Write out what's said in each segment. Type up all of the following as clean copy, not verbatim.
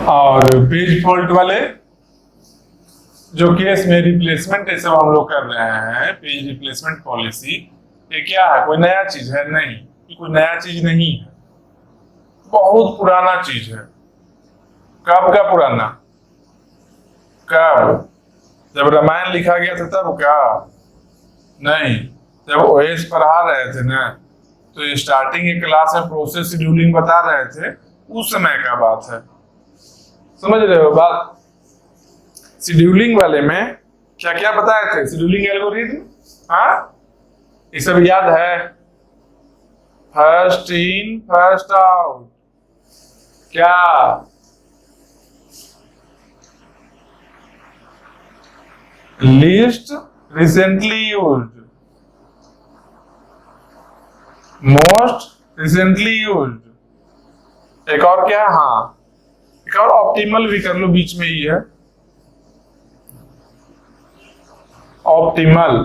और page fault वाले जो केस में रिप्लेसमेंट ये सब हम लोग कर रहे हैं, पेज रिप्लेसमेंट पॉलिसी, ये क्या है? कोई नया चीज है? नहीं, ये कोई नया चीज नहीं है, बहुत पुराना चीज है। कब का पुराना? कब? जब रामायण लिखा गया था तब का? नहीं, जब ओएस पढ़ा रहे थे ना, तो स्टार्टिंग की क्लास में प्रोसेस शेड्यूलिंग बता रहे थे, उस समय का बात है। समझ रहे हो बात? शेड्यूलिंग वाले में क्या क्या बताए थे? शेड्यूलिंग एल्गोरिथम, हाँ, ये सब याद है? फर्स्ट इन फर्स्ट आउट, क्या? Least recently used, most recently used, एक और क्या है? हाँ, एक और ऑप्टिमल भी कर लो, बीच में ही है ऑप्टिमल।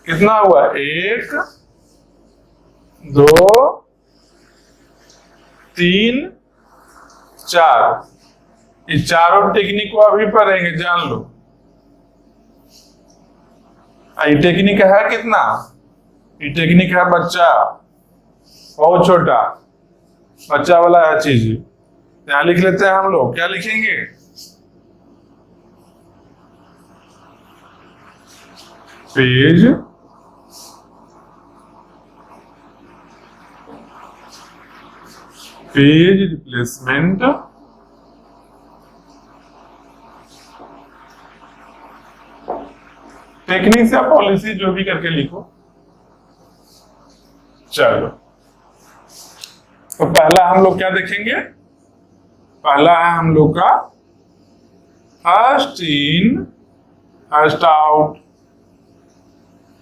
कितना हुआ? 1 2 3 4, ये चारों टेक्निक को अभी पढ़ेंगे, जान लो। ये टेक्निक है कितना? ये टेक्निक है बच्चा, बहुत छोटा बच्चा वाला है चीज। यहां लिख लेते हैं हम लोग, क्या लिखेंगे? पेज रिप्लेसमेंट टेक्निक्स या पॉलिसी, जो भी करके लिखो। चलो, तो पहला हम लोग क्या देखेंगे? पहला है हम लोग का first in first out.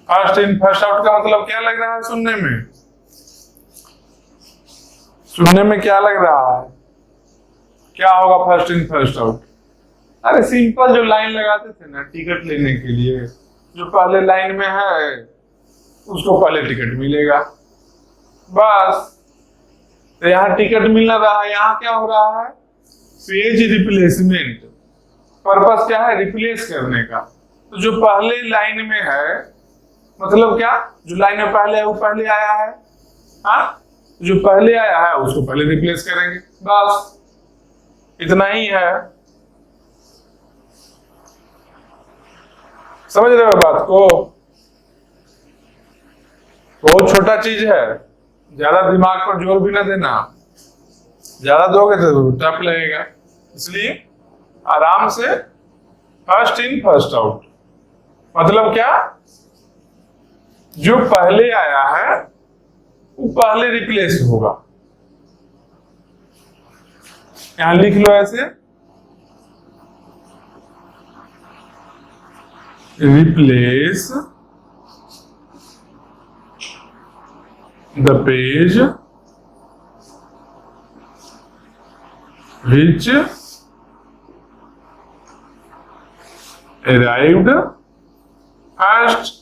First in first out का मतलब क्या लग रहा है सुनने में? सुनने में क्या लग रहा है? क्या होगा फर्स्ट इन फर्स्ट आउट? अरे सिंपल, जो लाइन लगाते थे ना टिकट लेने के लिए, जो पहले लाइन में है उसको पहले टिकट मिलेगा, बस। तो यहाँ टिकट मिल रहा है, यहाँ क्या हो रहा है? Page replacement. पर्पस क्या है? रिप्लेस करने का। तो जो पहले लाइन में है, मतलब क्या? जो लाइन में पहले है वो पहले आया है, हाँ, जो पहले आया है उसको पहले रिप्लेस करेंगे, बस इतना ही है। समझ रहे हो बात को? बहुत छोटा चीज है, ज्यादा दिमाग पर जोर भी ना देना, ज्यादा दोगे तो टफ लगेगा। इसलिए आराम से फर्स्ट इन फर्स्ट आउट, मतलब क्या? जो पहले आया है वो पहले रिप्लेस होगा। यहां लिख लो ऐसे, replace the page which arrived first।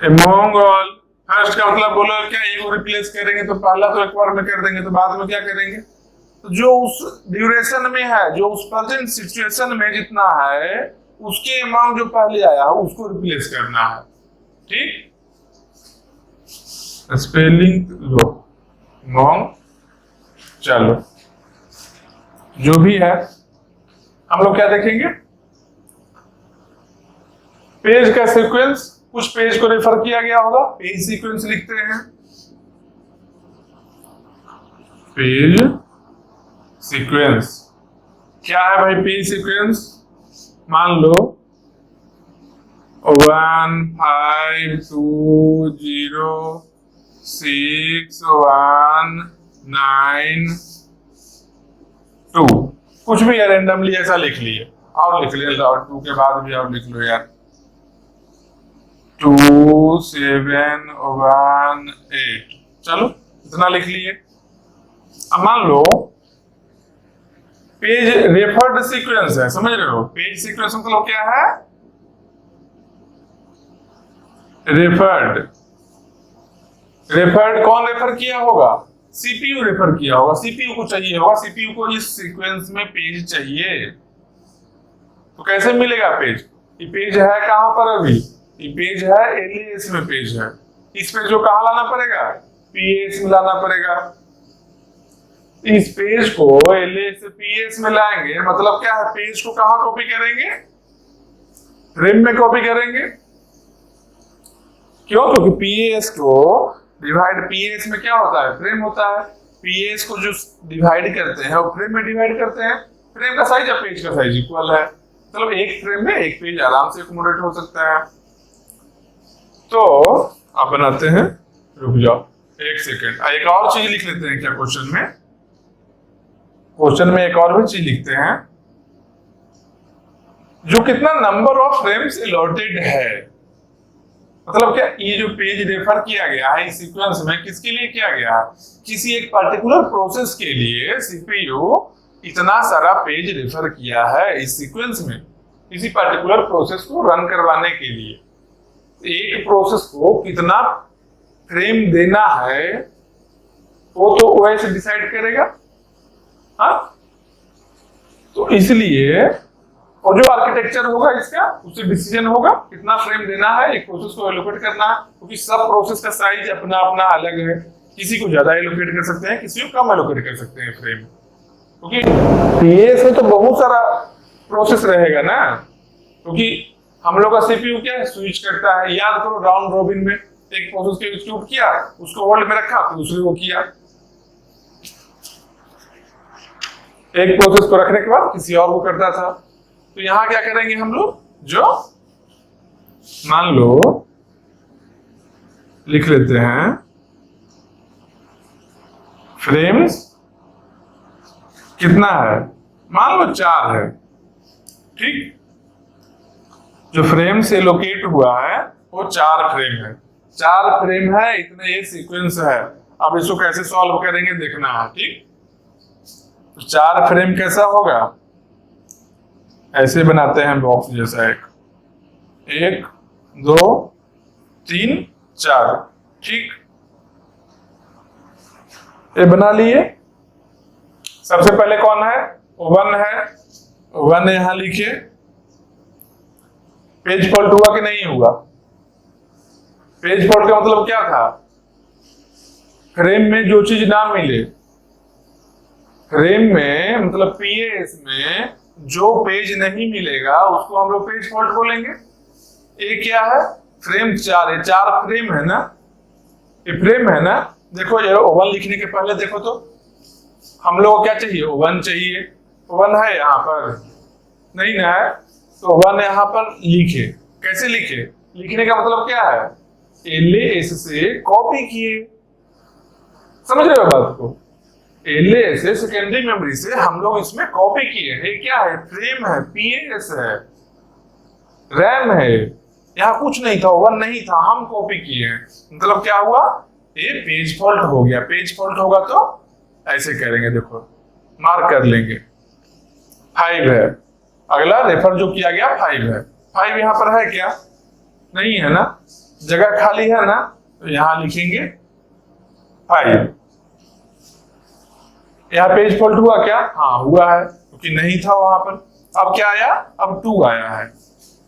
among all, first का मतलब बोलो क्या? एगो रिप्लेस करेंगे तो पहला तो एक बार में कर देंगे, तो बाद में क्या करेंगे? तो जो उस ड्यूरेशन में है, जो उस प्रेजेंट सिचुएशन में जितना है, उसके अमाउंट जो पहले आया है उसको रिप्लेस करना है। ठीक, स्पेलिंग लो मॉन्ग। चलो, जो भी है हम लोग क्या देखेंगे? पेज का सीक्वेंस। कुछ पेज को रेफर किया गया होगा, पेज सीक्वेंस लिखते हैं। पेज सीक्वेंस क्या है भाई? पेज सीक्वेंस मान लो 1 5 2 0 6 1 9 2, कुछ भी है, रेंडमली ऐसा लिख लिए। और लिख लिया, और 2 के बाद भी और लिख लो यार, 2 7 1 8। चलो, इतना लिख लिए। अब मान लो पेज रेफर्ड सीक्वेंस है, समझ रहे हो? पेज सीक्वेंस मतलब क्या है? रेफर्ड रेफर्ड कौन रेफर किया होगा? सीपीयू रेफर किया होगा, सीपीयू को चाहिए होगा, सीपीयू को इस सीक्वेंस में पेज चाहिए। तो कैसे मिलेगा पेज? ये पेज है कहां पर अभी? ये पेज है एलएएस में पेज है। इस पेज को कहां लाना पड़ेगा? पीएस में लाना पड़ेगा। इस पेज को एलएएस से पीएस में लाएंगे, मतलब क्या है? पेज को कहां कॉपी करेंगे? फ्रेम में कॉपी करेंगे। क्यों? क्योंकि पीएस को डिवाइड, पीएस में क्या होता है? फ्रेम होता है। पीएस को जो डिवाइड करते हैं वो फ्रेम में डिवाइड करते हैं। फ्रेम का साइज या पेज का साइज इक्वल है, मतलब एक फ्रेम में एक पेज आराम से अकोमोडेट हो सकता है। तो आप बनाते हैं, रुक जाओ एक सेकेंड, एक और चीज लिख लेते हैं क्या क्वेश्चन में? क्वेश्चन में एक और भी चीज लिखते हैं, जो कितना नंबर ऑफ फ्रेम्स अलॉटेड है। मतलब क्या, ये जो पेज रेफर किया गया है इस सीक्वेंस में किसके लिए किया गया है? किसी एक पर्टिकुलर प्रोसेस के लिए सीपीयू इतना सारा पेज रेफर किया है इस सीक्वेंस में, किसी पर्टिकुलर प्रोसेस को रन करवाने के लिए। एक प्रोसेस को कितना फ्रेम देना है वो तो ओएस डिसाइड करेगा। हाँ, तो इसलिए और जो आर्किटेक्चर होगा इसका, उससे डिसीजन होगा कितना फ्रेम देना है, एक प्रोसेस को एलोकेट करना है, क्योंकि सब प्रोसेस का साइज अपना अपना अलग है। किसी को ज्यादा एलोकेट कर सकते हैं, किसी को कम एलोकेट कर सकते हैं फ्रेम, क्योंकि पीएस में तो बहुत सारा प्रोसेस रहेगा ना। क्योंकि हम लोग का सीपीयू क्या है, स्विच करता है। याद करो, राउंड रॉबिन में एक प्रोसेस को एग्जीक्यूट किया, उसको होल्ड में रखा, फिर दूसरे को किया। एक प्रोसेस को रखने के बाद किसी और को करता था। तो यहां क्या करेंगे हम लोग, जो मान लो लिख लेते हैं फ्रेम्स कितना है, मान लो 4 है। ठीक, जो फ्रेम से लोकेट हुआ है वो 4 फ्रेम है। 4 फ्रेम है, इतने ये सीक्वेंस है। अब इसको कैसे सॉल्व करेंगे देखना है। ठीक, तो 4 फ्रेम कैसा होगा, ऐसे बनाते हैं बॉक्स जैसा, 1 2 3 4। ठीक, ये बना लिए। सबसे पहले कौन है? 1 है। 1 यहां लिखिए। पेज फॉल्ट हुआ कि नहीं हुआ? पेज फॉल्ट का मतलब क्या था? फ्रेम में जो चीज ना मिले, फ्रेम में मतलब पीएस में जो पेज नहीं मिलेगा उसको हम लोग पेज फॉल्ट बोलेंगे। ये क्या है? फ्रेम 4 है। 4 फ्रेम है ना, ये फ्रेम है ना। देखो ये 1 लिखने के पहले देखो तो हम लोग को क्या चाहिए? 1 चाहिए। 1 है यहाँ पर नहीं ना है, तो 1 यहाँ पर लिखे। कैसे लिखे? लिखने का मतलब क्या है? एलएएस से कॉपी किए। समझ रहे हो बात को? एलएएस से सेकेंडरी मेमोरी से हम लोग इसमें कॉपी किए। ये क्या है? फ्रेम है, पीएस है, रैम है। यहाँ कुछ नहीं था, 1 नहीं था, हम कॉपी किए हैं। मतलब क्या हुआ? ये पेज फॉल्ट हो गया। पेज फॉल्ट होगा तो ऐसे करेंगे, देखो मार्क कर लेंगे। 5 है। अगला रेफर जो किया गया 5 है। 5 यहाँ पर है क्या? नहीं है ना, जगह खाली है ना, तो यहाँ लिखेंगे 5। यहाँ पेज फॉल्ट हुआ क्या? हाँ हुआ है, क्योंकि नहीं था वहां पर। अब क्या आया? अब 2 आया है।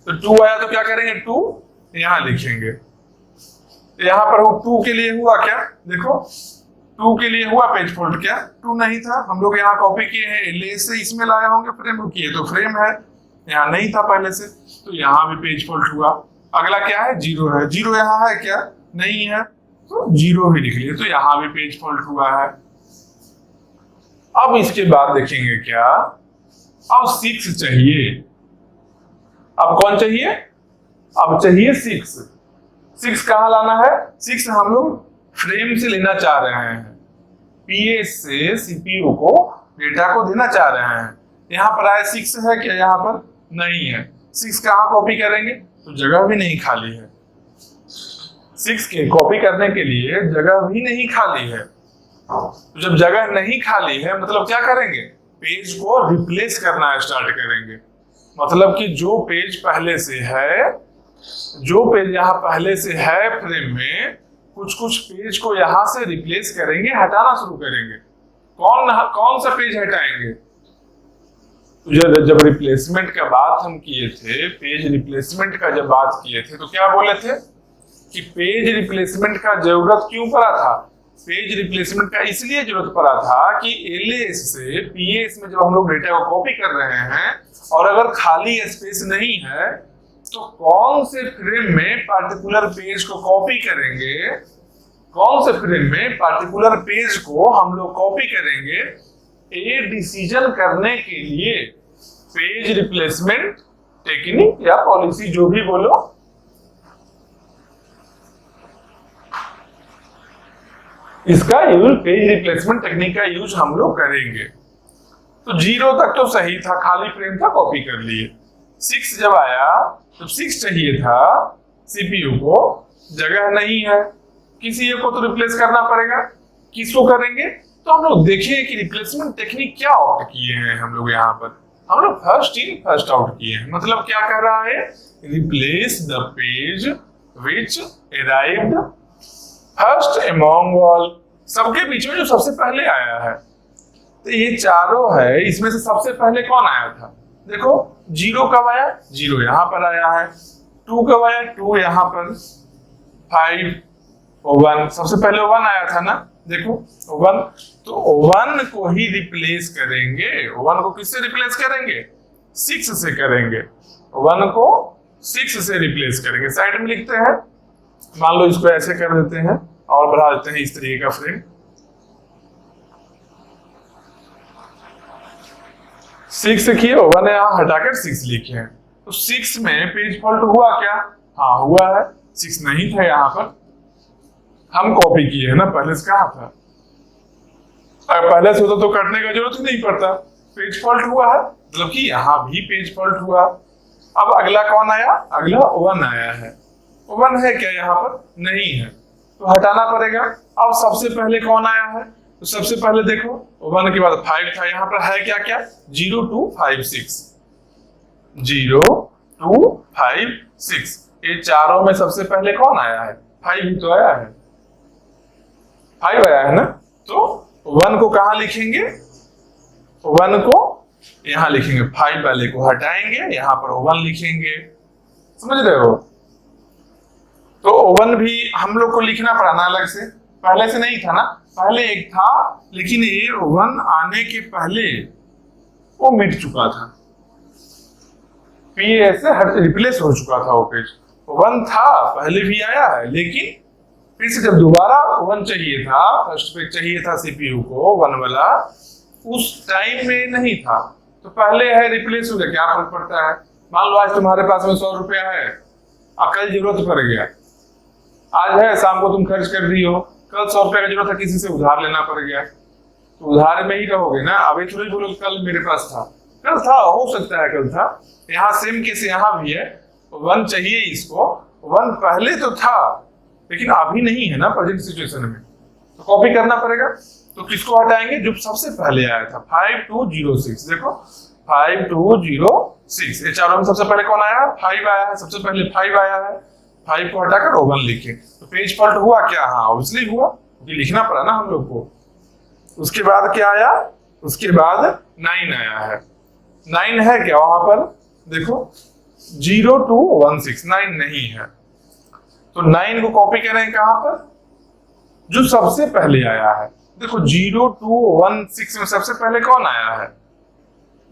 तो 2 आया तो क्या करेंगे? 2 यहाँ लिखेंगे। यहाँ पर 2 के लिए हुआ क्या? देखो 2 के लिए हुआ पेज फॉल्ट क्या? 2 नहीं था, हम लोग यहाँ कॉपी किए हैं, एलएएस से इसमें लाए होंगे, फ्रेम को किए तो फ्रेम है, यहाँ नहीं था पहले से, तो यहाँ भी पेज फॉल्ट हुआ। अगला क्या है? 0 है। 0 यहाँ है क्या? नहीं है, तो 0 भी लिख लिए, तो यहाँ भी पेज फॉल्ट हुआ है। अब इसके बाद देखेंगे क्या? अब 6 चाहिए। अब कौन चाहिए? अब चाहिए 6। 6 कहां लाना है? 6 हम लोग फ्रेम से लेना चाह रहे हैं, पीएस से सीपीयू को डेटा को देना चाह रहे हैं। यहाँ पर आया 6 है क्या? यहाँ पर नहीं है। 6 कहां कॉपी करेंगे? तो जगह भी नहीं खाली है। 6 के कॉपी करने के लिए जगह भी नहीं खाली है। तो जब जगह नहीं खाली है मतलब क्या करेंगे? पेज को रिप्लेस करना स्टार्ट करेंगे। मतलब कि जो पेज पहले से है, जो पेज यहाँ पहले से है फ्रेम में, कुछ कुछ पेज को यहाँ से रिप्लेस करेंगे, हटाना शुरू करेंगे। कौन सा पेज हटाएंगे? जब रिप्लेसमेंट का बात हम किए थे, पेज रिप्लेसमेंट का जब बात किए थे, तो क्या बोले थे कि पेज रिप्लेसमेंट का जरूरत क्यों पड़ा था? पेज रिप्लेसमेंट का इसलिए जरूरत पड़ा था कि एलएएस से पीएस में जब हम लोग डेटा को कॉपी कर रहे हैं और अगर खाली स्पेस नहीं है तो कौन से फ्रेम में पार्टिकुलर पेज को कॉपी करेंगे, कौन से फ्रेम में पार्टिकुलर पेज को हम लोग कॉपी करेंगे, ये डिसीजन करने के लिए पेज रिप्लेसमेंट टेक्निक या पॉलिसी जो भी बोलो, इसका यूज, पेज रिप्लेसमेंट टेक्निक का यूज हम लोग करेंगे। तो 0 तक तो सही था, खाली फ्रेम था, कॉपी कर लिए। 6 जब आया तो 6 चाहिए था सीपीयू को, जगह नहीं है, किसी एक को तो रिप्लेस करना पड़ेगा। किसको करेंगे? तो हम लोग देखें कि रिप्लेसमेंट टेक्निक क्या ऑप्ट किए हैं हम लोग। यहाँ पर हम लोग फर्स्ट इन फर्स्ट आउट किए हैं। मतलब क्या कह रहा है? Replace the page which arrived first among all, सबके बीच में जो सबसे पहले आया है। तो ये चारों है, इसमें से सबसे पहले कौन आया था? देखो 0 कब आया? 0 यहाँ पर आया है। 2 कब आया? 2 यहाँ पर। 5 1, सबसे पहले 1 आया था ना, देखो 1, तो 1 को ही रिप्लेस करेंगे। 1 को किससे रिप्लेस करेंगे? 6 से करेंगे। 1 को 6 से रिप्लेस करेंगे। साइड में लिखते हैं, मान लो इसको ऐसे कर देते हैं और बढ़ा देते हैं इस तरीके का फ्रेम। 6 लिखिए, 1 यहाँ हटाकर 6 लिखे हैं। तो 6 में पेज फॉल्ट हुआ क्या? हाँ हुआ है। 6 नहीं था यहाँ पर, हम कॉपी किए है ना, पहले से कहा था। अगर पहले से होता तो कटने का जरूरत ही नहीं पड़ता। पेज फॉल्ट हुआ है, मतलब कि यहाँ भी पेज फॉल्ट हुआ। अब अगला कौन आया? अगला 1 आया है। 1 है क्या यहाँ पर? नहीं है, तो हटाना पड़ेगा। अब सबसे पहले कौन आया है? तो सबसे पहले देखो 1 के बाद 5 था, यहाँ पर है क्या क्या? 0 2 5 6, 0 2 5 6। ये चारों में सबसे पहले कौन आया है? 5 ही तो आया है। 5 आया है ना, तो 1 को कहाँ लिखेंगे? 1 को यहाँ लिखेंगे, 5 वाले को हटाएंगे, यहाँ पर 1 लिखेंगे। समझ रहे हो? तो 1 भी हम लोग को लिखना पड़ा ना अलग से, पहले से नहीं था ना। पहले एक था, लेकिन ये 1 आने के पहले वो मिट चुका था, पीएस से रिप्लेस हो चुका था वो पेज। 1 था पहले भी आया है, लेकिन फिर से जब दोबारा 1 चाहिए था, फर्स्ट पेज चाहिए था सीपीयू को 1 वाला, उस टाइम में नहीं था, तो पहले है रिप्लेस हो गया। क्या फर्क पड़ता है? मान लो आज तुम्हारे पास में 100 रुपया है, कल जरूरत पड़ गया, आज है शाम को तुम खर्च कर दी हो, कल 100 रुपया की जरूरत है, किसी से उधार लेना पड़ गया, तो उधार में ही रहोगे ना। अभी थोड़ी बोलो कल मेरे पास था, कल था, हो सकता है कल था। यहाँ सेम केस यहाँ भी है, 1 चाहिए इसको, 1 पहले तो था लेकिन अभी नहीं है ना प्रेजेंट सिचुएशन में, तो कॉपी करना पड़ेगा। तो किसको हटाएंगे? जो सबसे पहले आया था 5206। देखो 5206, ये चारों में सबसे पहले कौन आया? 5 आया है, सबसे पहले 5 आया है। 5 को हटाकर 1 लिखे, तो पेज फॉल्ट हुआ क्या? हाँ ऑब्वियसली हुआ, क्योंकि लिखना पड़ा ना हम लोग को। उसके बाद क्या आया? उसके बाद 9 आया है। 9 है क्या वहां पर? देखो 0 2 1 6, 9 नहीं है, तो 9 को कॉपी करें कहां पर? जो सबसे पहले आया है। देखो 0 2 1 6 में सबसे पहले कौन आया है?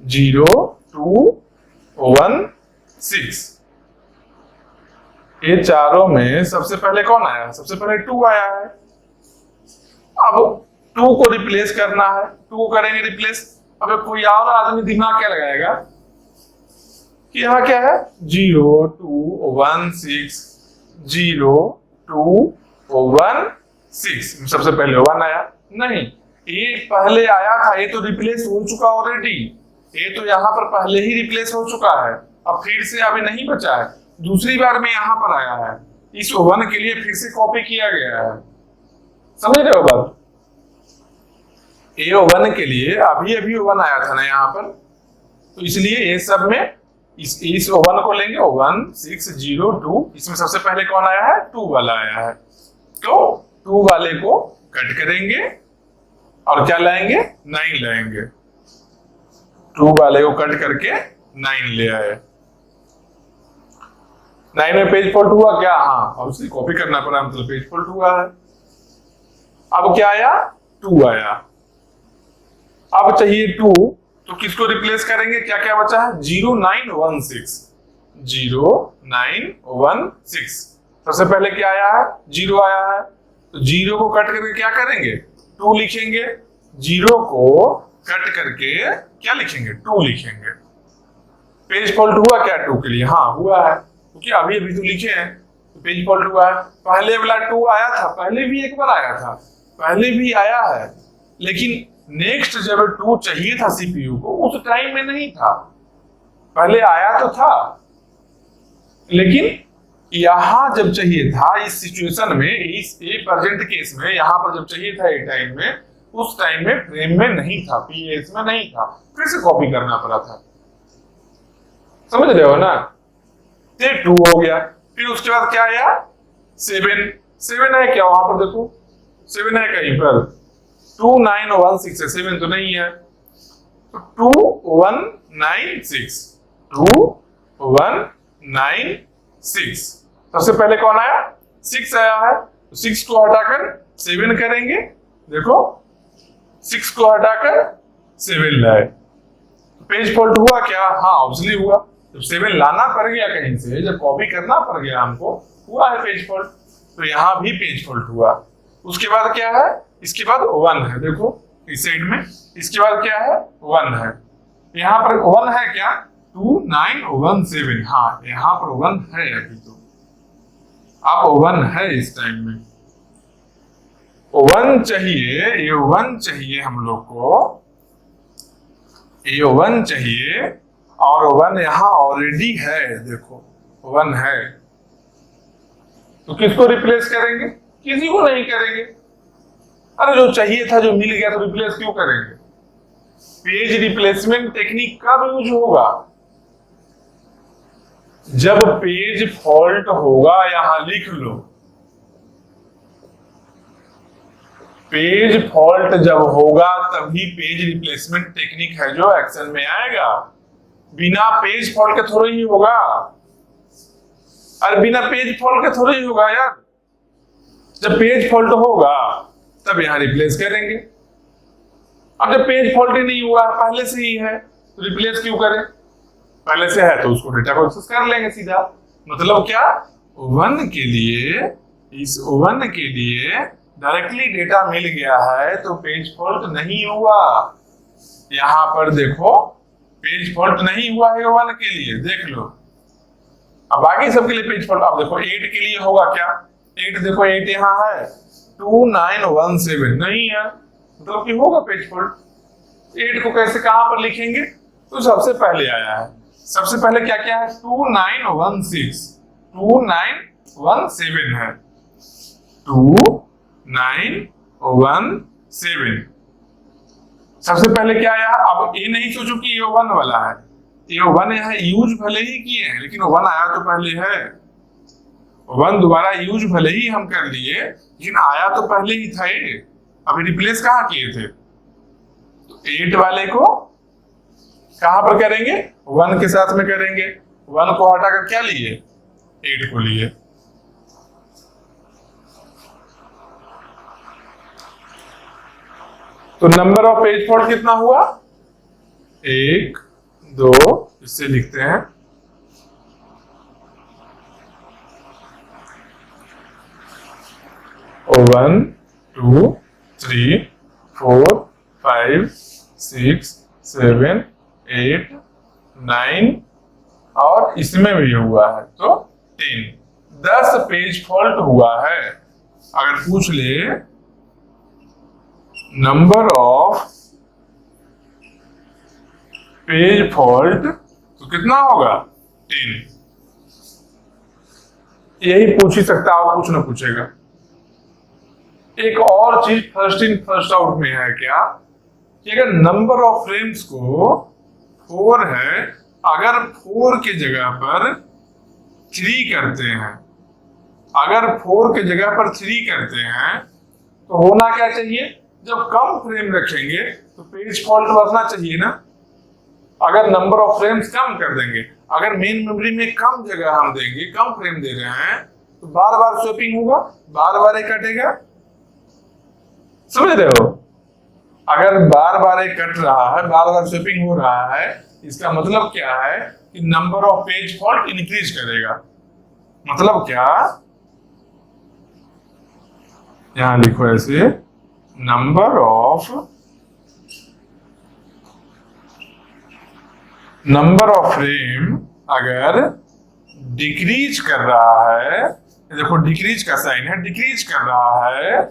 0 2 1 6। ये चारों में सबसे पहले कौन आया है? सबसे पहले 2 आया है। अब 2 को रिप्लेस करना है, 2 को करेंगे रिप्लेस। अब कोई और आदमी दिमाग क्या लगाएगा कि यहाँ क्या है? 0 2 1 6, 0 2 1 6, सबसे पहले 1 आया नहीं, ये पहले आया था, ये तो रिप्लेस हो चुका ऑलरेडी, ये तो यहाँ पर पहले ही रिप्लेस हो चुका है। अब फिर से अभी नहीं बचा है, दूसरी बार में यहाँ पर आया है, इस 1 के लिए फिर से कॉपी किया गया है। समझ रहे हो बात? ये 1 के लिए अभी 1 आया था ना यहाँ पर, तो इसलिए ये सब में इस 1 को लेंगे, 1 6 0 2, इसमें सबसे पहले कौन आया है? 2 वाला आया है। तो 2 वाले को कट करेंगे और क्या लाएंगे, 9 लाएंगे। 2 वाले को कट करके 9 ले आए। 9 में पेज फॉल्ट हुआ क्या? हाँ, अब उसे कॉपी करना पड़ा, मतलब पेज फॉल्ट हुआ है। अब क्या आया? 2 आया। अब चाहिए 2, तो किसको रिप्लेस करेंगे? क्या क्या बचा है? 0916। 0916 सबसे पहले क्या आया है? 0 आया है, तो 0 को कट करके क्या करेंगे? 2 लिखेंगे। 0 को कट करके क्या लिखेंगे? 2 लिखेंगे। पेज फॉल्ट हुआ क्या 2 के लिए? हाँ हुआ है, क्योंकि अभी अभी तो लिखे हैं, तो पेज फॉल्ट हुआ है। पहले वाला 2 आया था, पहले भी एक बार आया था, पहले भी आया है, लेकिन नेक्स्ट जब 2 चाहिए था सीपीयू को, उस टाइम में नहीं था। पहले आया तो था, लेकिन यहां जब चाहिए था, इस सिचुएशन में, इस प्रेजेंट केस में, यहां पर जब चाहिए था एक टाइम में, उस टाइम में फ्रेम में नहीं था, पीएस में नहीं था, फिर से कॉपी करना पड़ा था। समझ रहे हो ना? ये 2 हो गया। फिर उसके बाद क्या आया? 7 है क्या? वहां पर देखो 7 है कहीं पर? 2916 है, 7 तो नहीं है, तो 2196। 2196 सबसे पहले कौन आया? 6 आया है, तो 6 को हटाकर 7 करेंगे। देखो 6 को हटाकर 7 लाए, पेज फॉल्ट हुआ क्या? हाँ ऑब्वियसली हुआ, जब 7 लाना पड़ गया कहीं से, जब कॉपी करना पड़ गया हमको, हुआ है पेज फॉल्ट। तो यहाँ भी पेज फॉल्ट हुआ। उसके बाद क्या है? इसके बाद 1 है, देखो इस साइड में, इसके बाद क्या है? 1 है। यहाँ पर 1 है क्या? 2917। हाँ यहाँ पर 1 है अभी, तो अब 1 है इस टाइम में। 1 चाहिए, ये 1 चाहिए हम लोग को, ये 1 चाहिए, और 1 यहाँ ऑलरेडी है, देखो 1 है, तो किसको रिप्लेस करेंगे? किसी को नहीं करेंगे। अरे जो चाहिए था, जो मिल गया, तो रिप्लेस क्यों करेंगे? पेज रिप्लेसमेंट टेक्निक कब यूज होगा? जब पेज फॉल्ट होगा। यहां लिख लो, पेज फॉल्ट जब होगा तभी पेज रिप्लेसमेंट टेक्निक है जो एक्शन में आएगा। बिना पेज फॉल्ट के थोड़ा ही होगा। अरे बिना पेज फॉल्ट के थोड़ा ही होगा यार। जब पेज फॉल्ट होगा तब यहां रिप्लेस करेंगे। अब जब पेज फॉल्ट ही नहीं हुआ, पहले से ही है, तो रिप्लेस क्यों करें? पहले से है तो उसको डेटा को एक्सेस कर लेंगे सीधा। मतलब क्या? 1 के लिए, इस 1 के लिए डायरेक्टली डेटा मिल गया है, तो पेज फॉल्ट नहीं हुआ। यहां पर देखो पेज फॉल्ट नहीं हुआ है 1 के लिए, देख लो। अब बाकी सबके लिए पेज फॉल्ट, अब देखो 8 के लिए होगा क्या? 8 देखो, 8 यहाँ है, 2917 नहीं है, मतलब कि होगा पेज फॉल्ट। 8 को कैसे, कहां पर लिखेंगे? तो सबसे पहले आया है, सबसे पहले क्या क्या है? 2916, 2917 है, 2917 सबसे पहले क्या आया? अब ये नहीं सोचो कि ये 1 वाला है, ये 1 है, यूज भले ही किए हैं, लेकिन 1 आया तो पहले है। 1 दोबारा यूज भले ही हम कर लिए, लेकिन आया तो पहले ही था ये। अभी रिप्लेस कहाँ किए थे? तो 8 वाले को कहां पर करेंगे? 1 के साथ में करेंगे। 1 को हटाकर क्या लिए? 8 को लिए। तो नंबर ऑफ पेज फॉल्ट कितना हुआ? 1 2, इससे लिखते हैं 1 2 3 4 5 6 7 8 9, और इसमें भी हुआ है तो 10 पेज फॉल्ट हुआ है। अगर पूछ ले नंबर ऑफ पेज फॉल्ट तो कितना होगा? 10। यही पूछ ही सकता है, और कुछ ना पूछेगा। एक और चीज फर्स्ट इन फर्स्ट आउट में है क्या, कि अगर नंबर ऑफ फ्रेम्स को 4 है, अगर 4 के जगह पर 3 करते हैं, अगर 4 के जगह पर 3 करते हैं तो होना क्या चाहिए, जब कम फ्रेम रखेंगे तो पेज फॉल्ट बचना चाहिए ना। अगर नंबर ऑफ फ्रेम्स कम कर देंगे, अगर मेन मेमोरी में कम जगह हम देंगे, कम फ्रेम दे रहे हैं, तो बार बार स्वैपिंग होगा, बार बार एक कटेगा। समझ रहे हो? अगर बार बार एक कट रहा है, बार बार स्वैपिंग हो रहा है, इसका मतलब क्या है कि number of page fault increase करेगा। मतलब क्या, यहां लिखो ऐसे, नंबर ऑफ फ्रेम अगर डिक्रीज कर रहा है, देखो डिक्रीज का साइन है, डिक्रीज कर रहा है,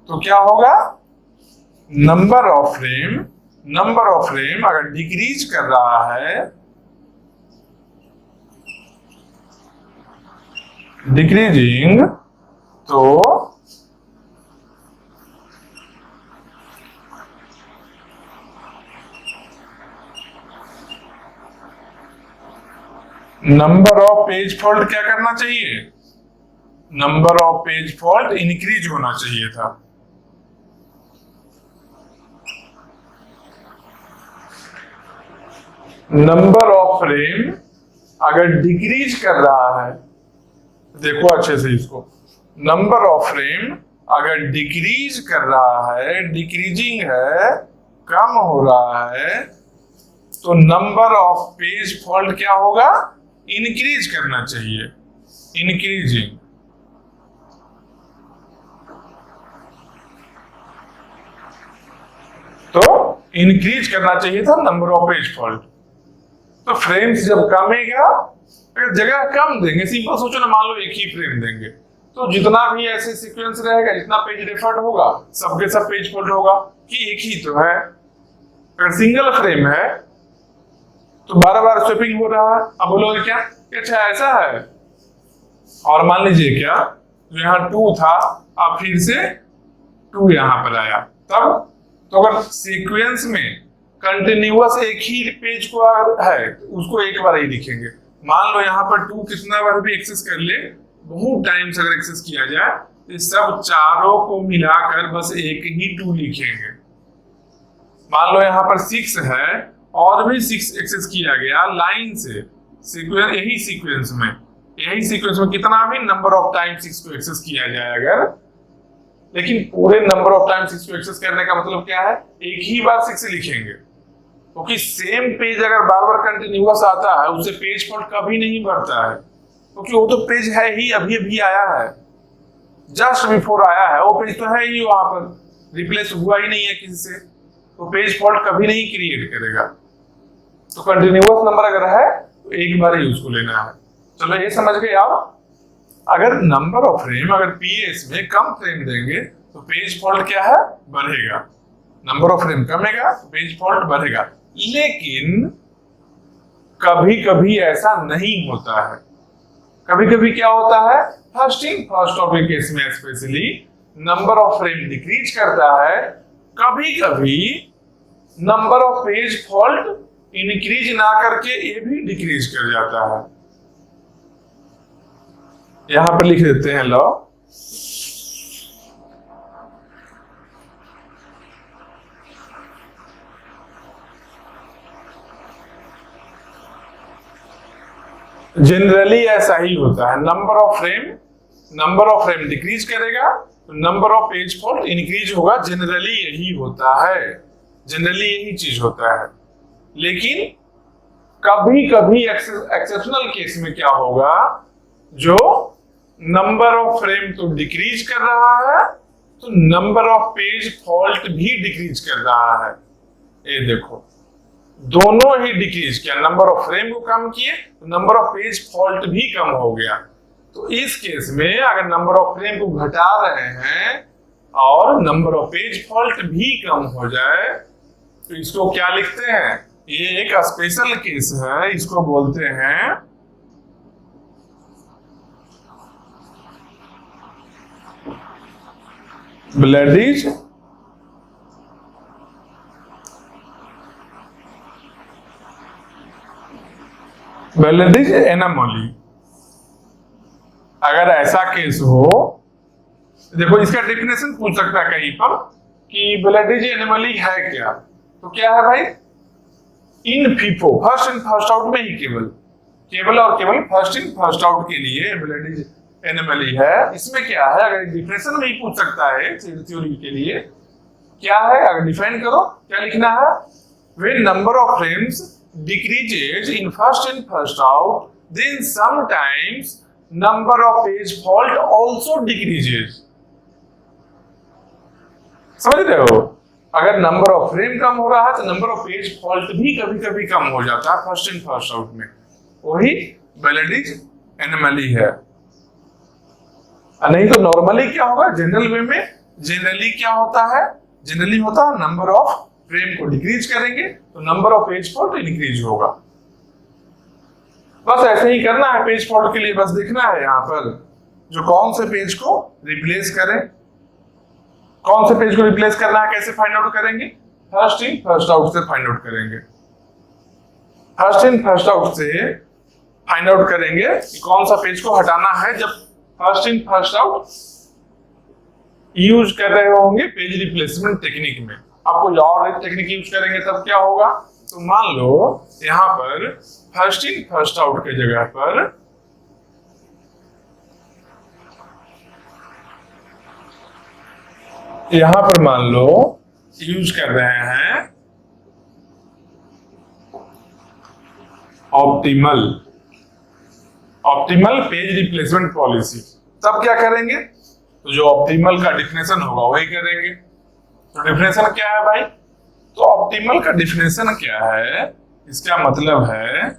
तो क्या होगा, नंबर ऑफ फ्रेम अगर डिक्रीज कर रहा है, डिक्रीजिंग, तो नंबर ऑफ पेज फॉल्ट क्या करना चाहिए, number of page fault increase होना चाहिए था। नंबर ऑफ फ्रेम अगर डिक्रीज कर रहा है, देखो अच्छे से इसको, नंबर ऑफ फ्रेम अगर डिक्रीज कर रहा है, डिक्रीजिंग है, कम हो रहा है, तो नंबर ऑफ पेज फॉल्ट क्या होगा, इंक्रीज करना चाहिए, इंक्रीजिंग। तो इंक्रीज करना चाहिए था नंबर ऑफ पेज फॉल्ट। तो फ्रेम्स जब कमेगा, अगर जगह कम देंगे, सिंपल सोचो ना, मान लो एक ही फ्रेम देंगे, तो जितना भी ऐसे सीक्वेंस रहेगा, जितना पेज रेफर्ड होगा, सबके सब पेज फॉल्ट होगा, कि एक ही तो है। अगर सिंगल फ्रेम है तो बार बार स्वैपिंग हो रहा है। अब बोलोगे क्या, अच्छा ऐसा है, और मान लीजिए क्या, जो यहाँ 2 था, अब फिर से 2 यहाँ पर आया, तब तो अगर सीक्वेंस में कंटिन्यूअस एक ही पेज को है, उसको एक बार ही लिखेंगे। मान लो यहाँ पर 2 कितना बार भी एक्सेस कर ले, बहुत टाइम से अगर एक्सेस किया जाए, तो सब चारों को मिलाकर बस एक ही 2 लिखेंगे। मान लो यहाँ पर 6 है और भी 6 एक्सेस किया गया लाइन से, सीक्वेंस, यही सीक्वेंस में कितना भी नंबर ऑफ टाइम 6 को एक्सेस किया जाए अगर, लेकिन पूरे नंबर ऑफ टाइम 6 को एक्सेस करने का मतलब क्या है, एक ही बार 6 लिखेंगे, क्योंकि सेम पेज अगर बार बार कंटिन्यूअस आता है, उससे पेज फॉल्ट कभी नहीं बढ़ता है, क्योंकि वो तो पेज है ही, अभी अभी आया है, जस्ट बिफोर आया है, वो पेज तो है ही, वहां पर रिप्लेस हुआ ही नहीं है किसी से, तो पेज फॉल्ट कभी नहीं क्रिएट करेगा। तो कंटिन्यूअस नंबर अगर है तो एक बार ही उसको लेना है। चलो ये समझ गए आप। अगर नंबर ऑफ फ्रेम अगर पीएस में कम फ्रेम देंगे तो पेज फॉल्ट क्या है, बढ़ेगा। नंबर ऑफ फ्रेम कमेगा तो पेज फॉल्ट बढ़ेगा। लेकिन कभी कभी ऐसा नहीं होता है। कभी कभी क्या होता है, फर्स्ट ऑफ के केस में specially number of frame decrease करता है, कभी कभी number of page fault increase ना करके ये भी डिक्रीज कर जाता है। यहां पर लिख देते हैं लॉ, जनरली ऐसा ही होता है। नंबर ऑफ फ्रेम डिक्रीज करेगा तो number of page fault increase होगा। जनरली यही होता है, जनरली यही चीज होता है। लेकिन कभी कभी एक्सेप्शनल केस में क्या होगा, जो नंबर ऑफ फ्रेम तो डिक्रीज कर रहा है तो नंबर ऑफ पेज फॉल्ट भी डिक्रीज कर रहा है। ये देखो, दोनों ही डिक्रीज किया, नंबर ऑफ फ्रेम को कम किए तो नंबर ऑफ पेज फॉल्ट भी कम हो गया। तो इस केस में अगर नंबर ऑफ फ्रेम को घटा रहे हैं और नंबर ऑफ पेज फॉल्ट भी कम हो जाए तो इसको क्या लिखते हैं, ये एक स्पेशल केस है, इसको बोलते हैं ब्लैडिज एनोमली। अगर ऐसा केस हो, देखो इसका डेफिनेशन पूछ सकता है कहीं पर कि ब्लडीज एनिमली है क्या, तो क्या है भाई, in FIFO, first in first out में ही केवल केवल और केवल फर्स्ट इन फर्स्ट आउट के लिए ब्लडीज एनिमली है। इसमें क्या है, अगर डेफिनेशन में ही पूछ सकता है थ्योरी के लिए, क्या है, अगर डिफाइन करो, क्या लिखना है, when number of frames decreases in first out, then sometimes number of page fault also decreases। समझ रहे हो, अगर नंबर ऑफ फ्रेम कम हो रहा है तो नंबर ऑफ पेज फॉल्ट भी कभी कभी कम हो जाता है फर्स्ट इन फर्स्ट आउट में, वही ब्लडीज एनिमली है। नहीं तो नॉर्मली क्या होगा, जनरल वे में जनरली क्या होता है, जनरली होता है नंबर ऑफ फ्रेम को डिक्रीज करेंगे तो number of page fault increase होगा। बस ऐसे ही करना है पेज फॉल्ट के लिए, बस देखना है यहाँ पर जो कौन से पेज को रिप्लेस करें, कौन से पेज को रिप्लेस करना है, कैसे फाइंड आउट करेंगे, फर्स्ट इन फर्स्ट आउट से फाइंड आउट करेंगे। फर्स्ट इन फर्स्ट आउट से फाइंड आउट करेंगे कि कौन सा पेज को हटाना है जब first in first out use कर रहे होंगे पेज रिप्लेसमेंट टेक्निक में। आपको और टेक्निक यूज करेंगे तब क्या होगा, तो मान लो यहां पर फर्स्ट इन फर्स्ट आउट के जगह पर यहां पर मान लो यूज कर रहे हैं ऑप्टिमल पेज रिप्लेसमेंट पॉलिसी, तब क्या करेंगे, तो जो ऑप्टिमल का डिफिनेशन होगा वही करेंगे। तो डिफिनेशन क्या है भाई, तो ऑप्टिमल का डिफिनेशन क्या है, इसका मतलब है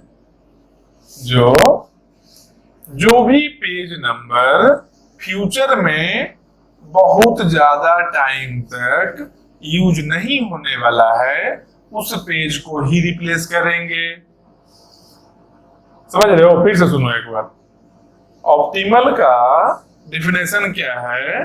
जो भी पेज नंबर फ्यूचर में बहुत ज्यादा टाइम तक यूज नहीं होने वाला है उस पेज को ही रिप्लेस करेंगे। समझ रहे हो, फिर से सुनो एक बार, ऑप्टिमल का डिफिनेशन क्या है,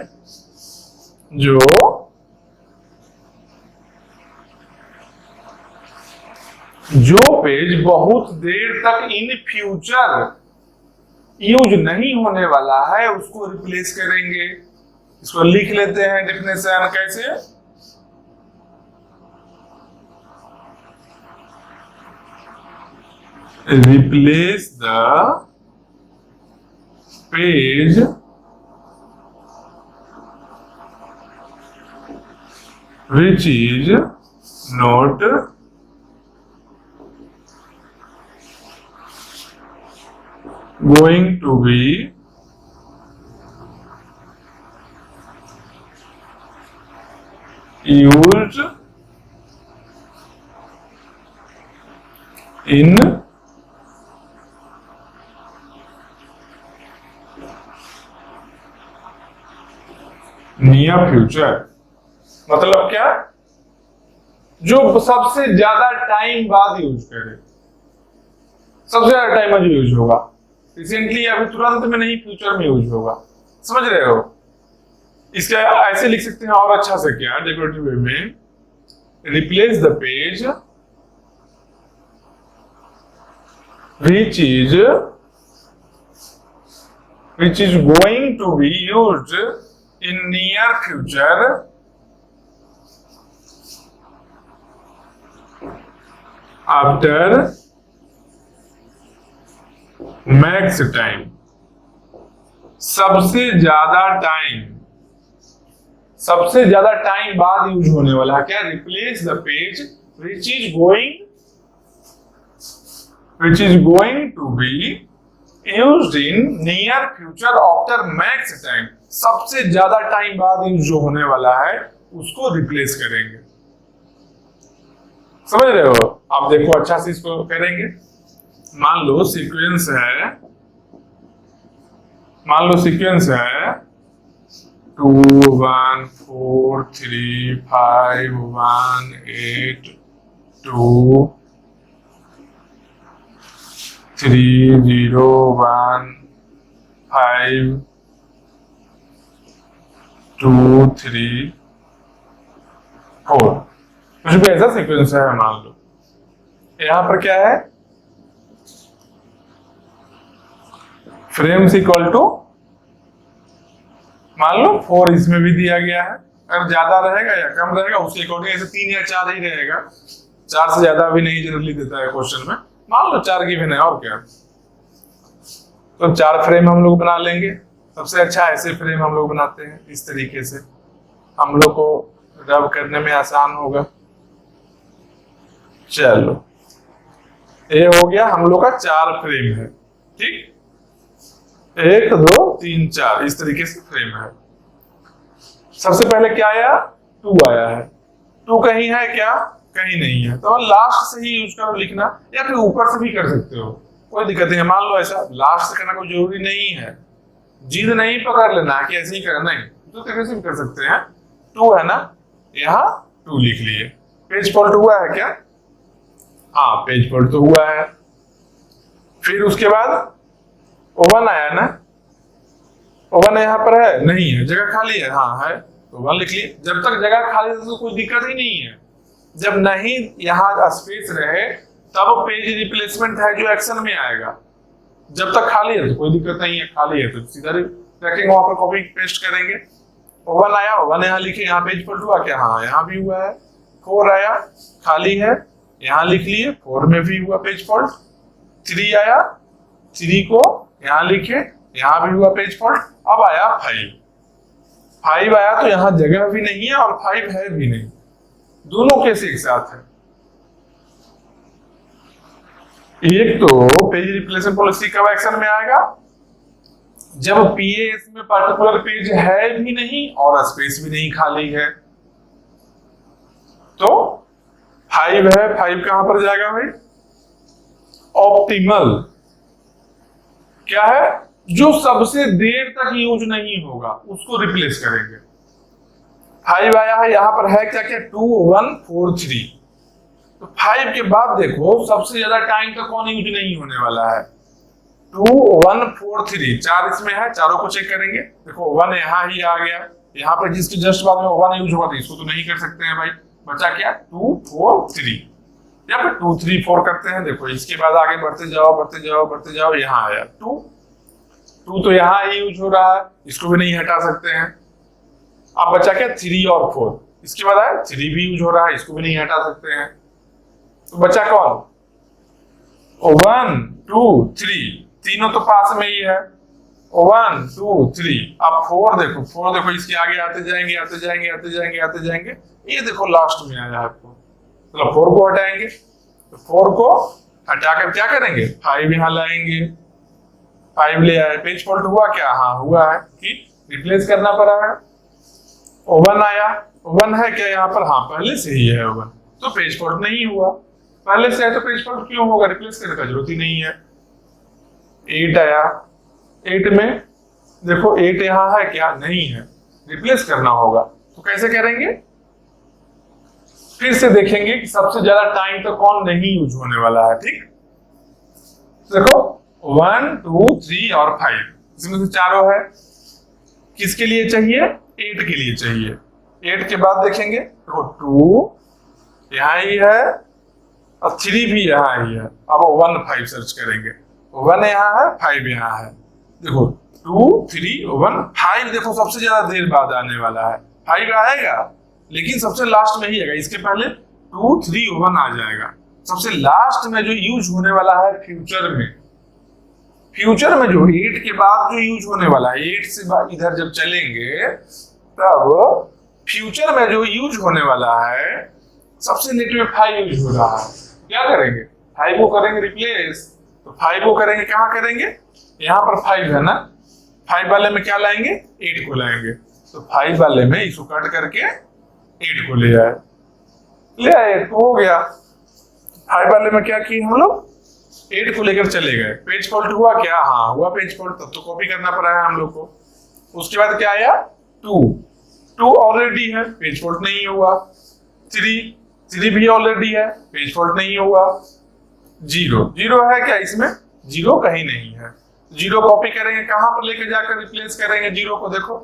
जो पेज बहुत देर तक इन फ्यूचर यूज नहीं होने वाला है उसको रिप्लेस करेंगे। इसको लिख लेते हैं डेफिनेशन, कैसे, replace the page which is not going to be used in near future. मतलब क्या, जो सबसे ज्यादा टाइम बाद यूज करे, सबसे ज्यादा टाइम में यूज होगा, रिसेंटली अभी तुरंत में नहीं, फ्यूचर में यूज होगा। समझ रहे हो, इसका ऐसे लिख सकते हैं और अच्छा से क्या, डेकोरेटिव वे में, replace the page which is going to be used in near future after max time। सबसे ज्यादा टाइम बाद यूज होने वाला क्या, replace the page which is going to be used in near future after max time। सबसे ज्यादा time बाद use जो होने वाला है उसको रिप्लेस करेंगे। समझ रहे हो, आप देखो अच्छा से इसको करेंगे। मान लो सीक्वेंस है 2 1 4 3 5 1 8 2 3 0 1 5 2 3 4, कुछ भी ऐसा सीक्वेंस है। मान लो यहां पर क्या है, फ्रेम्स इक्वल टू मान लो 4 इसमें भी दिया गया है, अगर ज्यादा रहेगा या कम रहेगा उसके अकॉर्डिंग, ऐसे 3 या 4 ही रहेगा, 4 से ज्यादा भी नहीं जनरली देता है क्वेश्चन में। मान लो 4 गिवन है और क्या, तो 4 फ्रेम हम लोग बना लेंगे। सबसे अच्छा ऐसे फ्रेम हम लोग बनाते हैं, इस तरीके से हम लोग को रब करने में आसान होगा। चलो ये हो गया हम लोग का 4 फ्रेम है, ठीक, 1 2 3 4 इस तरीके से फ्रेम है। सबसे पहले क्या आया, 2 आया है। 2 कहीं है क्या, कहीं नहीं है, तो लास्ट से ही यूज करो लिखना, या फिर ऊपर से भी कर सकते हो, कोई दिक्कत नहीं है। मान लो ऐसा लास्ट से करना कोई जरूरी नहीं है, जिद नहीं पकड़ लेना कि ऐसे ही करना, नहीं तो तरीके से भी कर सकते हैं। 2 है ना, यहाँ 2 लिख लिए। पेज फॉल्ट हुआ है क्या, हाँ पेज फॉल्ट तो हुआ है। फिर उसके बाद 1 आया ना, 1 यहाँ पर है नहीं है, जगह खाली है, हाँ है तो 1 लिख लिए। जब तक जगह खाली है तो कोई दिक्कत ही नहीं है, जब नहीं यहाँ स्पेस रहे तब पेज रिप्लेसमेंट है जो एक्शन में आएगा। जब तक खाली है तो कोई दिक्कत नहीं है, खाली है तो सीधा रखेंगे वहां पर, कॉपी पेस्ट करेंगे। 1 आया, 1 यहाँ लिखे, यहाँ पेज फॉल्ट हुआ क्या, हाँ यहाँ भी हुआ है। 4 आया, खाली है, यहाँ लिख लिए, 4 में भी हुआ पेज फॉल्ट। 3 आया, 3 को यहाँ लिखे, यहाँ भी हुआ पेज फॉल्ट। अब आया 5 आया तो यहाँ जगह भी नहीं है और 5 है भी नहीं, दोनों केस एक साथ है। एक तो पेज रिप्लेसमेंट पॉलिसी कब एक्शन में आएगा, जब पीएस में पर्टिकुलर पेज है भी नहीं और स्पेस भी नहीं खाली है। तो 5 है, 5 कहां पर जाएगा भाई, ऑप्टिमल क्या है, जो सबसे देर तक यूज नहीं होगा उसको रिप्लेस करेंगे। 5 आया है, यहां पर है क्या क्या, 2 1 4 3। तो 5 के बाद देखो सबसे ज्यादा टाइम तक कौन यूज नहीं होने वाला है, 2 1 4 3, 4 इसमें है, चारों को चेक करेंगे। देखो 1 यहाँ ही आ गया, यहाँ पर जिसके जस्ट बाद में 1 यूज हुआ था इसको तो नहीं कर सकते हैं भाई, बचा क्या 2 4 3, या फिर 2 3 4 करते हैं। देखो इसके बाद आगे बढ़ते जाओ बढ़ते जाओ बढ़ते जाओ, यहाँ आया 2 तो यहाँ ही यूज हो रहा है, इसको भी नहीं हटा सकते हैं। अब बचा क्या 3 और 4, इसके बाद आया 3 भी यूज हो रहा है, इसको भी नहीं हटा सकते हैं। तो बचा कौन, 1 2 3, तीनों तो पास में ही है, 1 2 3। अब 4 देखो, 4 देखो इसके आगे आते जाएंगे आते जाएंगे आते जाएंगे आते जाएंगे, ये देखो लास्ट में आया आपको, मतलब 4 को हटाएंगे। तो 4 को हटाकर क्या करेंगे, 5 यहाँ लाएंगे, 5 ले आए। पेज फॉल्ट हुआ क्या, हाँ हुआ है कि रिप्लेस करना पड़ा है। 1 आया, 1 है क्या यहाँ पर, हाँ पहले से ही है 1, तो पेज फॉल्ट नहीं हुआ, पहले से है तो पेज फॉल्ट क्यों होगा, रिप्लेस करने का जरूरत ही नहीं है। 8 आया, 8 में देखो 8 यहाँ है क्या, नहीं है, रिप्लेस करना होगा, तो कैसे करेंगे, फिर से देखेंगे कि सबसे ज्यादा टाइम तो कौन नहीं यूज होने वाला है। ठीक, देखो 1 2 3 और 5, इसमें से चारों है, किसके लिए चाहिए, 8 के लिए चाहिए। 8 के बाद देखेंगे देखो 2 यहाँ ही है और 3 भी यहाँ ही है। अब 1 5 सर्च करेंगे, 1 यहाँ है 5 यहाँ है, देखो 2 3 1 5, देखो सबसे ज्यादा देर बाद आने वाला है, 5 आएगा लेकिन सबसे लास्ट में ही आएगा, इसके पहले 2 3 1 आ जाएगा। सबसे लास्ट में जो यूज होने वाला है फ्यूचर में, फ्यूचर में जो 8 के बाद जो यूज होने वाला है, 8 से बाद इधर जब चलेंगे तब फ्यूचर में जो यूज होने वाला है सबसे लेट में 5 यूज हो रहा है। क्या करेंगे, 5 को करेंगे रिप्लेस, तो 5 को करेंगे कहाँ करेंगे, यहाँ पर 5 है ना, 5 वाले में क्या लाएंगे, 8 को लाएंगे, तो 5 वाले में इसको कट करके 8 को ले आए, 8 हो गया। 5 वाले में क्या किए हम लोग, 8 को लेकर चले गए। पेज फॉल्ट हुआ क्या, हाँ हुआ पेज फॉल्ट, तब तो कॉपी करना पड़ा है हम लोग को। उसके बाद क्या आया 2 ऑलरेडी है, पेज फॉल्ट नहीं हुआ। 3 भी ऑलरेडी है, पेज फॉल्ट नहीं हुआ। 0 है क्या, इसमें 0 कहीं नहीं है, 0 कॉपी करेंगे कहां पर लेके जाकर रिप्लेस करेंगे 0 को, देखो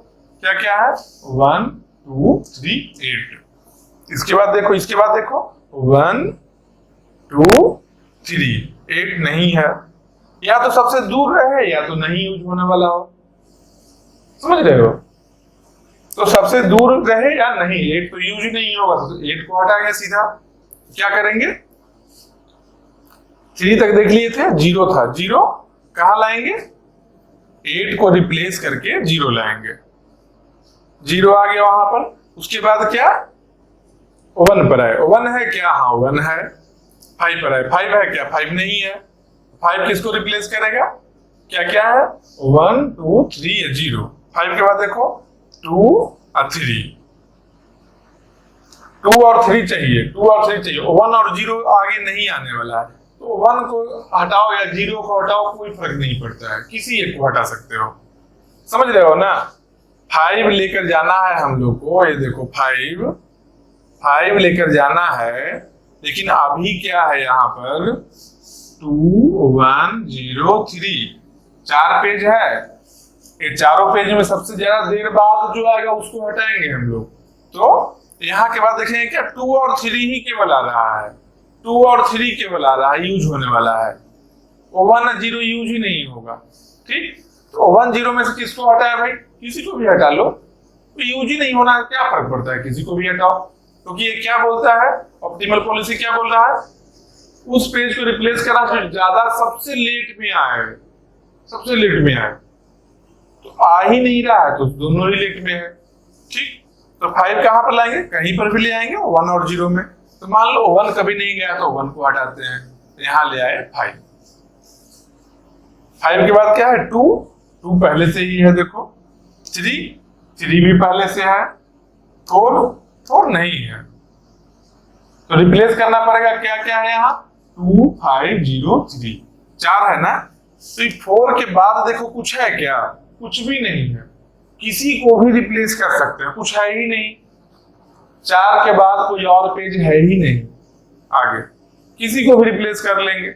क्या क्या है 1 2 3 8। इसके बाद देखो 1 2 3 8 नहीं है, या तो सबसे दूर रहे या तो नहीं यूज होने वाला हो, समझ रहे हो। तो सबसे दूर रहे या नहीं, 8 तो यूज ही नहीं होगा, तो 8 को हटाएंगे सीधा। क्या करेंगे, 3 तक देख लिए थे, 0 था, 0 कहां लाएंगे, 8 को रिप्लेस करके 0 लाएंगे, 0 आ गया वहां पर। उसके बाद क्या, 1 पर है, 1 है क्या, हाँ 1 है। 5 पर है, 5 है क्या, 5 नहीं है। 5 किसको रिप्लेस करेगा, क्या क्या है, 1 2 3 है, 0। 5 के बाद देखो 2 और 3, 2 और 3 चाहिए, 2 और 3 चाहिए, 1 और 0 आगे नहीं आने वाला है, तो 1 को हटाओ या 0 को हटाओ, कोई फर्क नहीं पड़ता है, किसी एक को हटा सकते हो, समझ रहे हो ना। 5 लेकर जाना है हम लोग को, ये देखो 5 लेकर जाना है, लेकिन अभी क्या है यहाँ पर 2 1 0 3, 4 पेज है, ये चारों पेज में सबसे ज्यादा देर बाद जो आएगा उसको हटाएंगे हम लोग। तो यहाँ के बाद देखेंगे क्या, 2 और 3 ही केवल आ रहा है, 2 और 3 केवल आ रहा है, यूज होने वाला है, 1 और 0 यूज ही नहीं होगा, ठीक। तो 1 0 में से किसको हटाया भाई, किसी को भी हटा लो, तो यूज ही नहीं होना, क्या फर्क पड़ता है, किसी को भी हटाओ, क्योंकि ये क्या बोलता है, ऑप्टिमल पॉलिसी क्या बोल रहा है, उस पेज को रिप्लेस करना जो ज्यादा सबसे लेट में आए, सबसे लेट में आए, तो आ ही नहीं रहा है, तो दोनों ही लेट में है, ठीक। तो 5 कहां पर लाएंगे, कहीं पर भी ले आएंगे 1 और 0 में, तो मान लो 1 कभी नहीं गया तो 1 को हटाते हैं, तो यहां ले आए 5। 5 के बाद क्या है, 2 पहले से ही है, देखो 3 भी पहले से है, 4 नहीं है, तो रिप्लेस करना पड़ेगा, क्या क्या है यहाँ 2 5 0 3, 4 है ना। तो 4 के बाद देखो कुछ है क्या, कुछ भी नहीं है, किसी को भी रिप्लेस कर सकते हैं, कुछ है ही नहीं, 4 के बाद कोई और पेज है ही नहीं आगे, किसी को भी रिप्लेस कर लेंगे,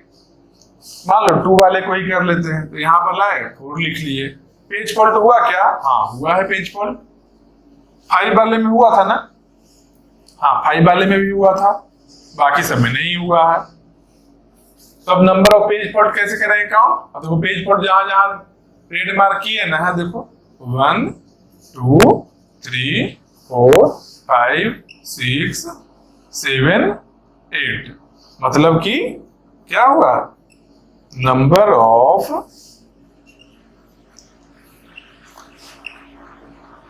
मान लो 2 वाले को ही कर लेते हैं, तो यहाँ पर लाए 4 लिख लिए। पेज फॉल्ट हुआ क्या, हाँ हुआ है पेज फॉल्ट, 5 वाले में हुआ था ना, हाँ 5 वाले में भी हुआ था, बाकी सब में नहीं हुआ है। तो अब नंबर ऑफ पेज फॉल्ट कैसे करेंगे काउंट, अब देखो पेज फॉल्ट जहां जहां रेड मार्क किए ना, देखो 1 2 3 4 5 6 7 8, मतलब कि क्या हुआ, नंबर ऑफ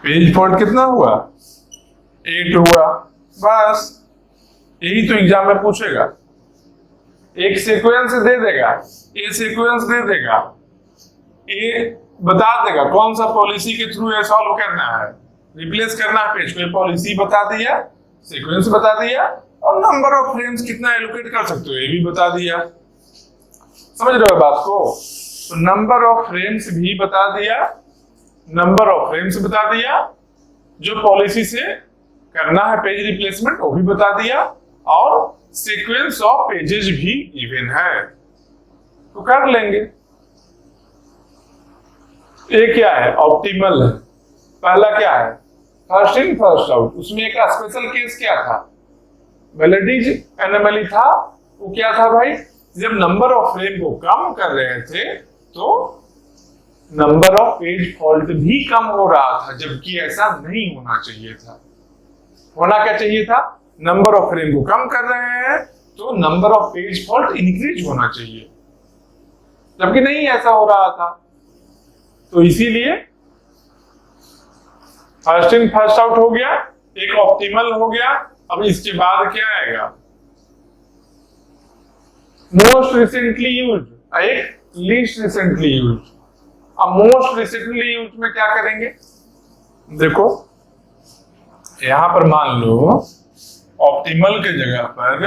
पेज फॉल्ट कितना हुआ, 8 हुआ, बस यही तो एग्जाम में पूछेगा, एक सीक्वेंस दे देगा, ये सीक्वेंस दे देगा, ये बता देगा कौन सा पॉलिसी के थ्रू ये सॉल्व करना है, रिप्लेस करना है पेज को, पॉलिसी बता दिया, सीक्वेंस बता दिया, और नंबर ऑफ फ्रेम्स कितना एलोकेट कर सकते हो ये भी बता दिया, समझ रहे हो बात को। तो नंबर ऑफ फ्रेम्स भी बता दिया, नंबर ऑफ फ्रेम्स बता दिया, जो पॉलिसी से करना है पेज रिप्लेसमेंट वो भी बता दिया, और सीक्वेंस ऑफ पेजेस भी इवन है, तो कर लेंगे। ये क्या है, ऑप्टिमल है, पहला क्या है, फर्स्ट इन फर्स्ट आउट, उसमें एक स्पेशल केस क्या था, वेलेडीज एनोमली था, वो क्या था भाई, जब नंबर ऑफ फ्रेम को कम कर रहे थे तो नंबर ऑफ पेज फॉल्ट भी कम हो रहा था, जबकि ऐसा नहीं होना चाहिए था। होना क्या चाहिए था, नंबर ऑफ फ्रेम को कम कर रहे हैं तो number of page fault increase होना चाहिए, जबकि नहीं ऐसा हो रहा था। तो इसीलिए फर्स्ट इन फर्स्ट आउट हो गया, एक ऑप्टिमल हो गया। अब इसके बाद क्या आएगा, मोस्ट रिसेंटली यूज्ड, एक लीस्ट रिसेंटली यूज्ड। अब मोस्ट रिसेंटली यूज्ड में क्या करेंगे, देखो यहां पर मान लो ऑप्टिमल के जगह पर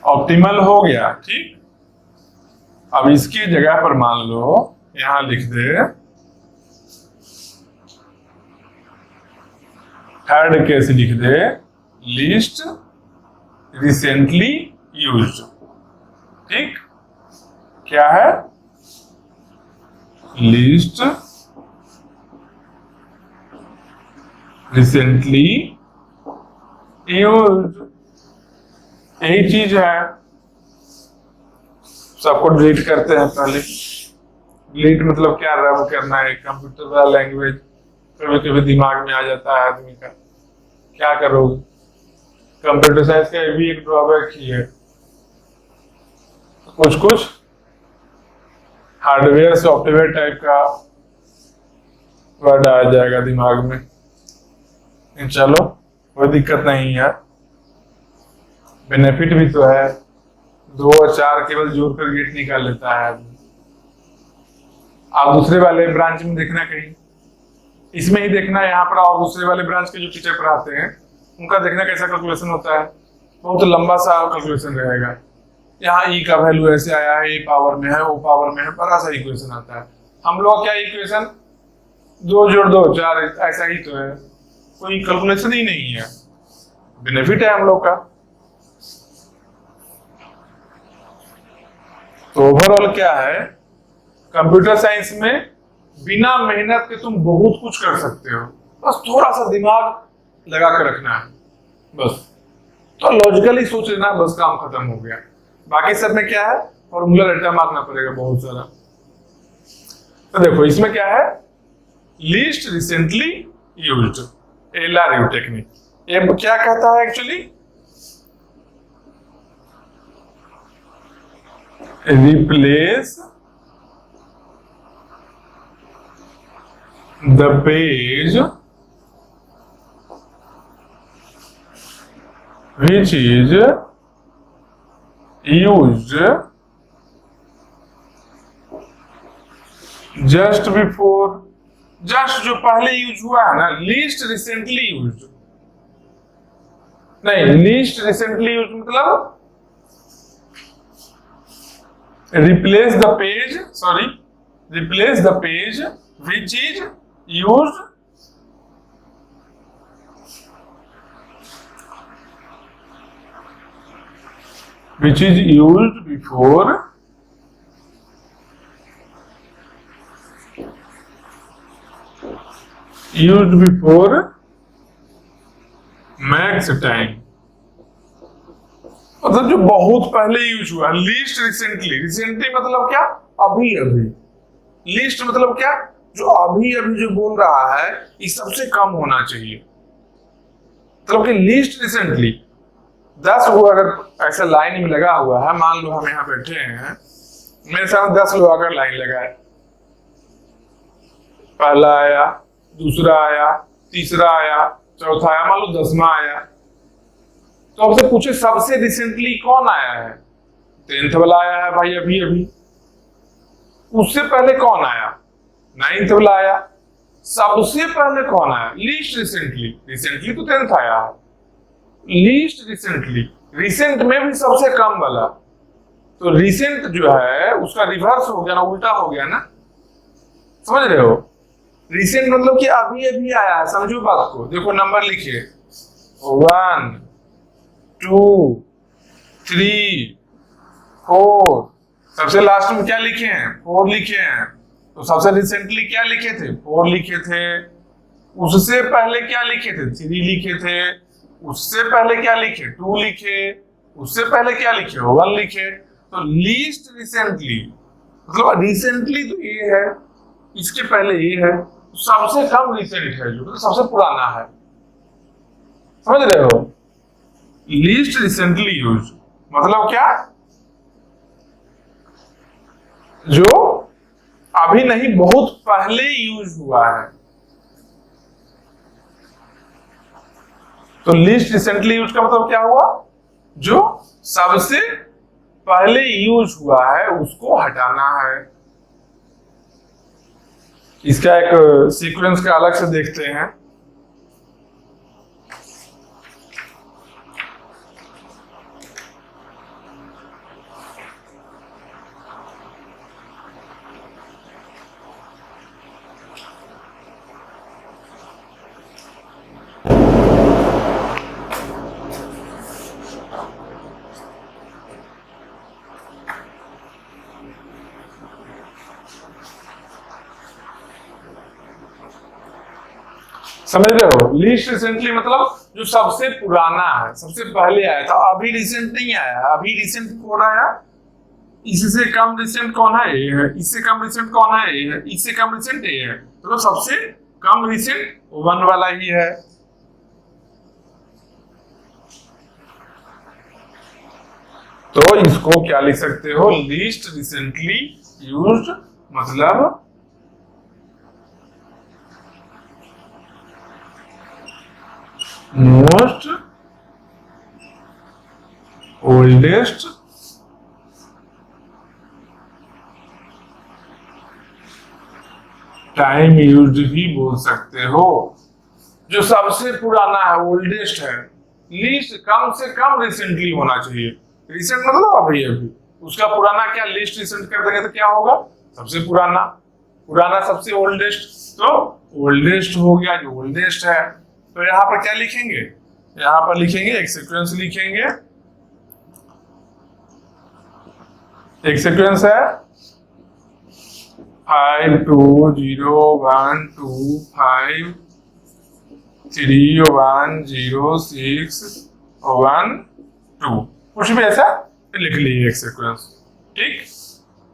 ऑप्टिमल हो गया, ठीक। अब इसकी जगह पर मान लो यहां लिख दे थर्ड केस, लिख दे लिस्ट रिसेंटली यूज्ड, ठीक। क्या है, लिस्ट रिसेंटली यूज्ड, यही चीज है। सबको डिलीट करते हैं, पहले लीट मतलब क्या रब करना है, कंप्यूटर का लैंग्वेज कभी कभी दिमाग में आ जाता है आदमी का, क्या करोगे। कंप्यूटर साइंस का भी एक ड्रॉबैक ही है, कुछ कुछ हार्डवेयर सॉफ्टवेयर टाइप का वर्ड आ जाएगा दिमाग में। चलो कोई दिक्कत नहीं है, बेनिफिट भी तो है, 2 और 4 केवल जोड़कर गेट निकाल लेता है आदमी। आप दूसरे वाले ब्रांच में देखना, कहीं इसमें ही देखना, यहाँ पर और दूसरे वाले ब्रांच के जो टीचर पढ़ाते हैं उनका देखना कैसा कैलकुलेशन होता है, बहुत लंबा सा कैलकुलेशन रहेगा। यहाँ ई का वैल्यू ऐसे आया है, ए पावर में है, ओ पावर में है, बड़ा सा इक्वेशन आता है। हम लोग क्या इक्वेशन 2 जोड़ 2 4 ऐसा ही तो है, कोई कैलकुलेशन ही नहीं है। बेनिफिट है हम लोग का। तो ओवरऑल क्या है, कंप्यूटर साइंस में बिना मेहनत के तुम बहुत कुछ कर सकते हो, बस थोड़ा सा दिमाग लगा कर रखना है, बस तो लॉजिकली सोच लेना, बस काम खत्म हो गया। बाकी सब में क्या है, फॉर्मूला रट्टा मारना पड़ेगा बहुत सारा। तो देखो इसमें क्या है, least recently used, LRU technique. ये क्या कहता है actually, replace the page which is used just before, just जो पहले यूज हुआ है ना, लीस्ट रिसेंटली यूज नहीं, लीस्ट रिसेंटली यूज मतलब replace the page, sorry replace the page which is use which is used before max time, मतलब जो बहुत पहले यूज हुआ। लीस्ट रिसेंटली, रिसेंटली मतलब क्या, अभी अभी। लीस्ट मतलब क्या, जो अभी अभी जो बोल रहा है ये सबसे कम होना चाहिए। मतलब कि लीस्ट रिसेंटली 10 वो अगर ऐसा लाइन में लगा हुआ है, मान लो हम यहाँ बैठे हैं, मेरे सामने 10 लोग अगर लाइन लगा है, पहला आया, दूसरा आया, तीसरा आया, चौथा आया, मान लो 10वां आया, तो आपसे पूछे सबसे रिसेंटली कौन आया है, 10th वाला आया है भाई अभी अभी। उससे पहले कौन आया, 9th वाला आया। सबसे पहले कौन आया, लीस्ट रिसेंटली, रिसेंटली तो 10th आया है, लीस्ट रिसेंटली, रिसेंट में भी सबसे कम वाला। तो रिसेंट जो है उसका रिवर्स हो गया ना, उल्टा हो गया ना, समझ रहे हो। रिसेंट मतलब कि अभी अभी आया है, समझो बात को। देखो नंबर लिखिए, 1 2 3 4, सबसे लास्ट में क्या लिखे हैं, 4 लिखे हैं। तो सबसे रिसेंटली क्या लिखे थे, 4 लिखे थे। उससे पहले क्या लिखे थे, 3 लिखे थे। उससे पहले क्या लिखे, 2 लिखे। उससे पहले क्या लिखे, 1 लिखे। तो लीस्ट रिसेंटली मतलब रिसेंटली तो ये है, इसके पहले ये है, सबसे कम रिसेंट है जो तो सबसे पुराना है, समझ रहे हो। लीस्ट रिसेंटली यूज मतलब क्या, जो अभी नहीं बहुत पहले यूज हुआ है। तो लीस्ट रिसेंटली यूज का मतलब क्या हुआ, जो सबसे पहले यूज हुआ है उसको हटाना है। इसका एक सीक्वेंस का अलग से देखते हैं। समझ रहे हो, लीस्ट रिसेंटली मतलब जो सबसे पुराना है, सबसे पहले आया था, अभी रिसेंट नहीं आया। अभी रिसेंट कौन आया, इससे कम रिसेंट कौन है? ए है। इससे कम रिसेंट कौन है? ए है। इससे कम रिसेंट ए है, तो सबसे कम रिसेंट 1 वाला ही है। तो इसको क्या लिख सकते हो? लीस्ट रिसेंटली यूज्ड, मतलब मोस्ट ओल्डेस्ट टाइम यूज्ड भी बोल सकते हो। जो सबसे पुराना है, ओल्डेस्ट है। लीस्ट कम से कम रिसेंटली होना चाहिए। रिसेंट मतलब अभी अभी, उसका पुराना क्या लिस्ट रिसेंट कर देंगे तो क्या होगा? सबसे पुराना। पुराना सबसे ओल्डेस्ट, तो ओल्डेस्ट हो गया जो ओल्डेस्ट है। तो यहाँ पर क्या लिखेंगे? यहाँ पर लिखेंगे एक सीक्वेंस लिखेंगे। एक सीक्वेंस है 5 2 0 1 2 5 3 1 0 6 1 2, कुछ भी ऐसा लिख लीजिए एक सीक्वेंस। ठीक।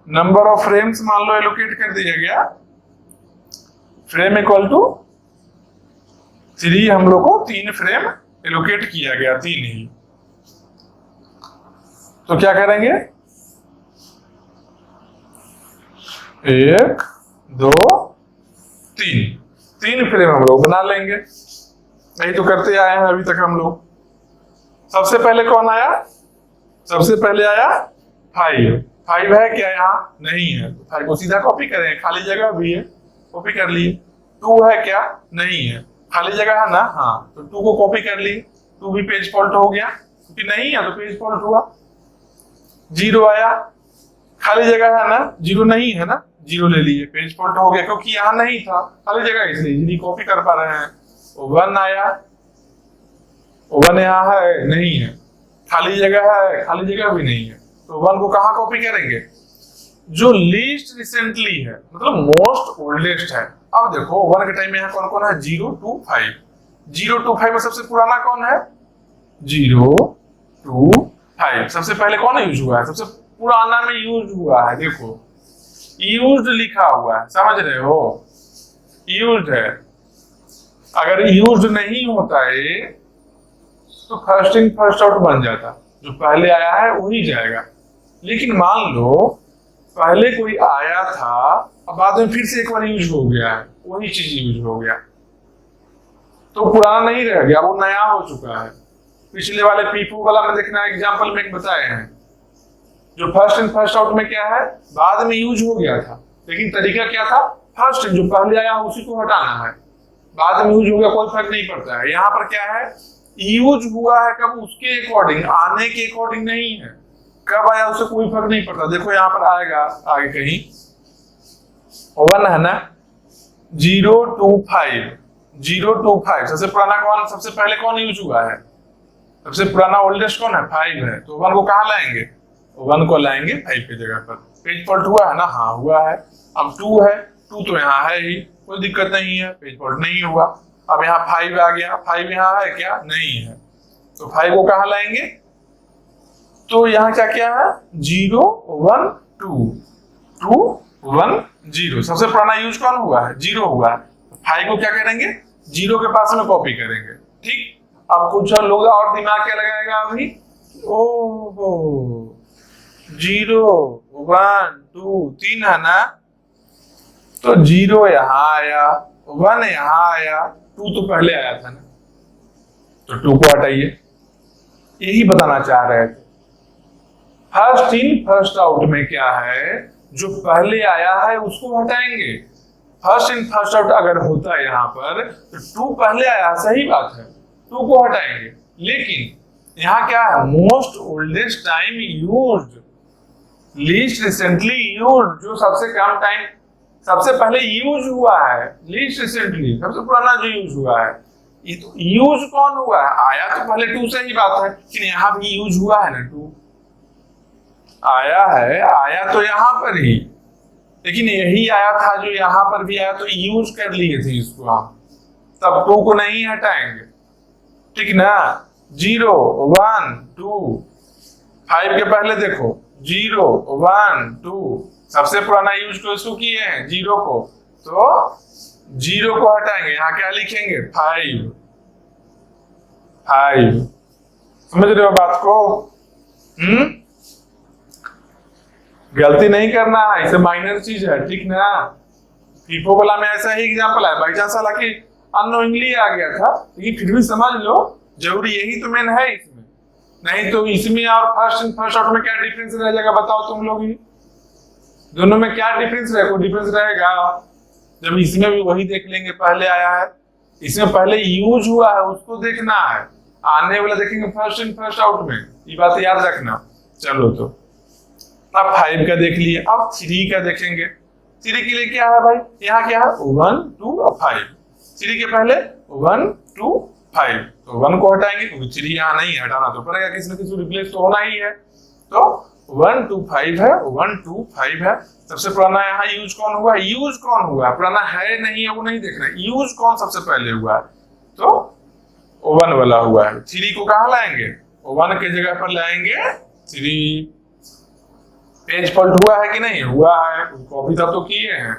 नंबर ऑफ फ्रेम्स मान लो एलोकेट कर दिया गया, फ्रेम इक्वल टू 3, हम लोग को 3 फ्रेम एलोकेट किया गया, 3 ही। तो क्या करेंगे? 1 2 3 फ्रेम हम लोग बना लेंगे। यही तो करते आए हैं अभी तक हम लोग। सबसे पहले कौन आया? सबसे पहले आया 5 है क्या? यहाँ नहीं है, तो 5 को सीधा कॉपी करें, खाली जगह भी है, कॉपी कर लिए। 2 है क्या? नहीं है, खाली जगह है ना, हाँ, तो 2 को कॉपी कर लिए। 2 भी पेज फॉल्ट हो गया, क्योंकि नहीं है तो पेज फॉल्ट हुआ। 0 आया, खाली जगह है ना, 0 नहीं है ना, 0 ले लिए, पेज फॉल्ट हो गया, क्योंकि यहाँ नहीं था, खाली जगह, इसलिए कॉपी कर पा रहे हैं। 1 आया, 1 यहाँ है, नहीं है, खाली जगह है, खाली जगह भी नहीं है, तो 1 को कहाँ कॉपी करेंगे? जो लीस्ट रिसेंटली है, मतलब मोस्ट ओल्डेस्ट है। अब देखो 1 के टाइम में यहाँ कौन कौन है? 0 2 5। 0 2 5 में सबसे पुराना कौन है? 0 2 5। सबसे पहले कौन यूज हुआ है? सबसे पुराना में यूज हुआ है, देखो यूज्ड लिखा हुआ है, समझ रहे हो? यूज्ड है। अगर यूज्ड नहीं होता है तो फर्स्ट इन फर्स्ट आउट बन जाता, जो पहले आया है वही जाएगा। लेकिन मान लो पहले कोई आया था, अब बाद में फिर से एक बार यूज हो गया है, वही चीज यूज हो गया, तो पुराना नहीं रह गया, वो नया हो चुका है। पिछले वाले पीपू वाला में देखना, एग्जाम्पल में बताए हैं, जो फर्स्ट इन फर्स्ट आउट में क्या है? बाद में यूज हो गया था, लेकिन तरीका क्या था? फर्स्ट जो पहले आया उसी को हटाना है, बाद में यूज हो गया कोई फर्क नहीं पड़ता है। यहाँ पर क्या है? यूज हुआ है कब? उसके अकॉर्डिंग, आने के अकॉर्डिंग नहीं है, कब आया उससे कोई फर्क नहीं पड़ता। देखो यहाँ पर आएगा आगे कहीं 1 है ना, 0 2 5, 0 2 5। सबसे पुराना कौन? सबसे पहले कौन यूज हुआ है? सबसे पुराना ओल्डेस्ट कौन है? 5 है, तो 1 को कहाँ लाएंगे? 1 को लाएंगे 5 की जगह पर। पेज फॉल्ट हुआ है ना? हाँ हुआ है। अब 2 है, 2 तो यहाँ है ही, कोई दिक्कत नहीं है, पेज फॉल्ट नहीं हुआ। अब यहाँ 5 आ गया, 5 यहाँ है क्या? नहीं है, तो 5 को कहाँ लाएंगे? तो यहाँ क्या क्या है? 0 1 2 2 1 0। सबसे पुराना यूज कौन हुआ है? 0 हुआ है। 5 को क्या करेंगे? 0 के पास में कॉपी करेंगे। ठीक। अब कुछ लोग और दिमाग क्या लगाएगा अभी? ओहो 0 1 2 3 है ना, तो 0 यहाँ आया, 1 यहाँ आया, 2 तो पहले आया था ना, तो 2 को हटाइए। यही बताना चाह रहे थे। फर्स्ट इन फर्स्ट आउट में क्या है? जो पहले आया है उसको हटाएंगे। फर्स्ट इन फर्स्ट आउट अगर होता है यहाँ पर, तो 2 पहले आया, सही बात है, 2 को हटाएंगे। लेकिन यहाँ क्या है? Most oldest time used, least recently used, जो सबसे कम टाइम, सबसे पहले यूज हुआ है, लीस्ट रिसेंटली सबसे पुराना जो यूज हुआ है। ये तो यूज कौन हुआ है? आया तो पहले 2 से ही बात है, लेकिन यहाँ भी यूज हुआ है ना, 2 आया है, आया तो यहाँ पर ही, लेकिन यही आया था जो यहाँ पर भी आया, तो यूज कर लिए थे इसको हम, तब 2 को नहीं हटाएंगे। ठीक ना? 0 1 2 5 के पहले देखो जीरो, वन, टू, सबसे पुराना यूज को इसको किए हैं जीरो को, तो जीरो को हटाएंगे, यहाँ क्या लिखेंगे, फाइव, फाइव। समझ रहे हो बात को? गलती नहीं करना है, इसे माइनर चीज है, ठीक ना। फीफो वाला में ऐसा ही एग्जाम्पल है, बाई चांस हालांकि अननोइंगली आ गया था, लेकिन फिर भी समझ लो, जरूरी यही तो मेन है इसमें। नहीं तो इसमें और फर्स्ट आउट में क्या डिफरेंस रह जाएगा, बताओ तुम लोग ही। दोनों में क्या डिफरेंस रहेगा? कोई डिफरेंस रहेगा? जब इसमें भी वही देख लेंगे, पहले आया है, इसमें पहले यूज हुआ है, उसको देखना है, आने वाला देखेंगे फर्स्ट इन फर्स्ट आउट में, ये बात याद रखना। चलो तो अब 5 का देख लिए, अब 3 का देखेंगे। 3 के लिए क्या है भाई, यहाँ क्या है, 1, 2 और 5। 3 के पहले 1, 2, 5, तो 1 को हटाएंगे क्योंकि 3 यहाँ नहीं है, हटाना तो पड़ेगा, किसी न किसी रिप्लेस तो होना ही है। तो 1, 2, 5 है, 1, 2, 5 है। सबसे पुराना यहाँ यूज कौन हुआ, यूज कौन हुआ, पुराना है नहीं है वो नहीं देखना, यूज कौन सबसे पहले हुआ है, तो 1 वाला हुआ है। 3 को कहाँ लाएंगे, 1 के जगह पर लाएंगे 3। पेज फॉल्ट हुआ है कि नहीं हुआ है, कॉपी तब तो किए हैं।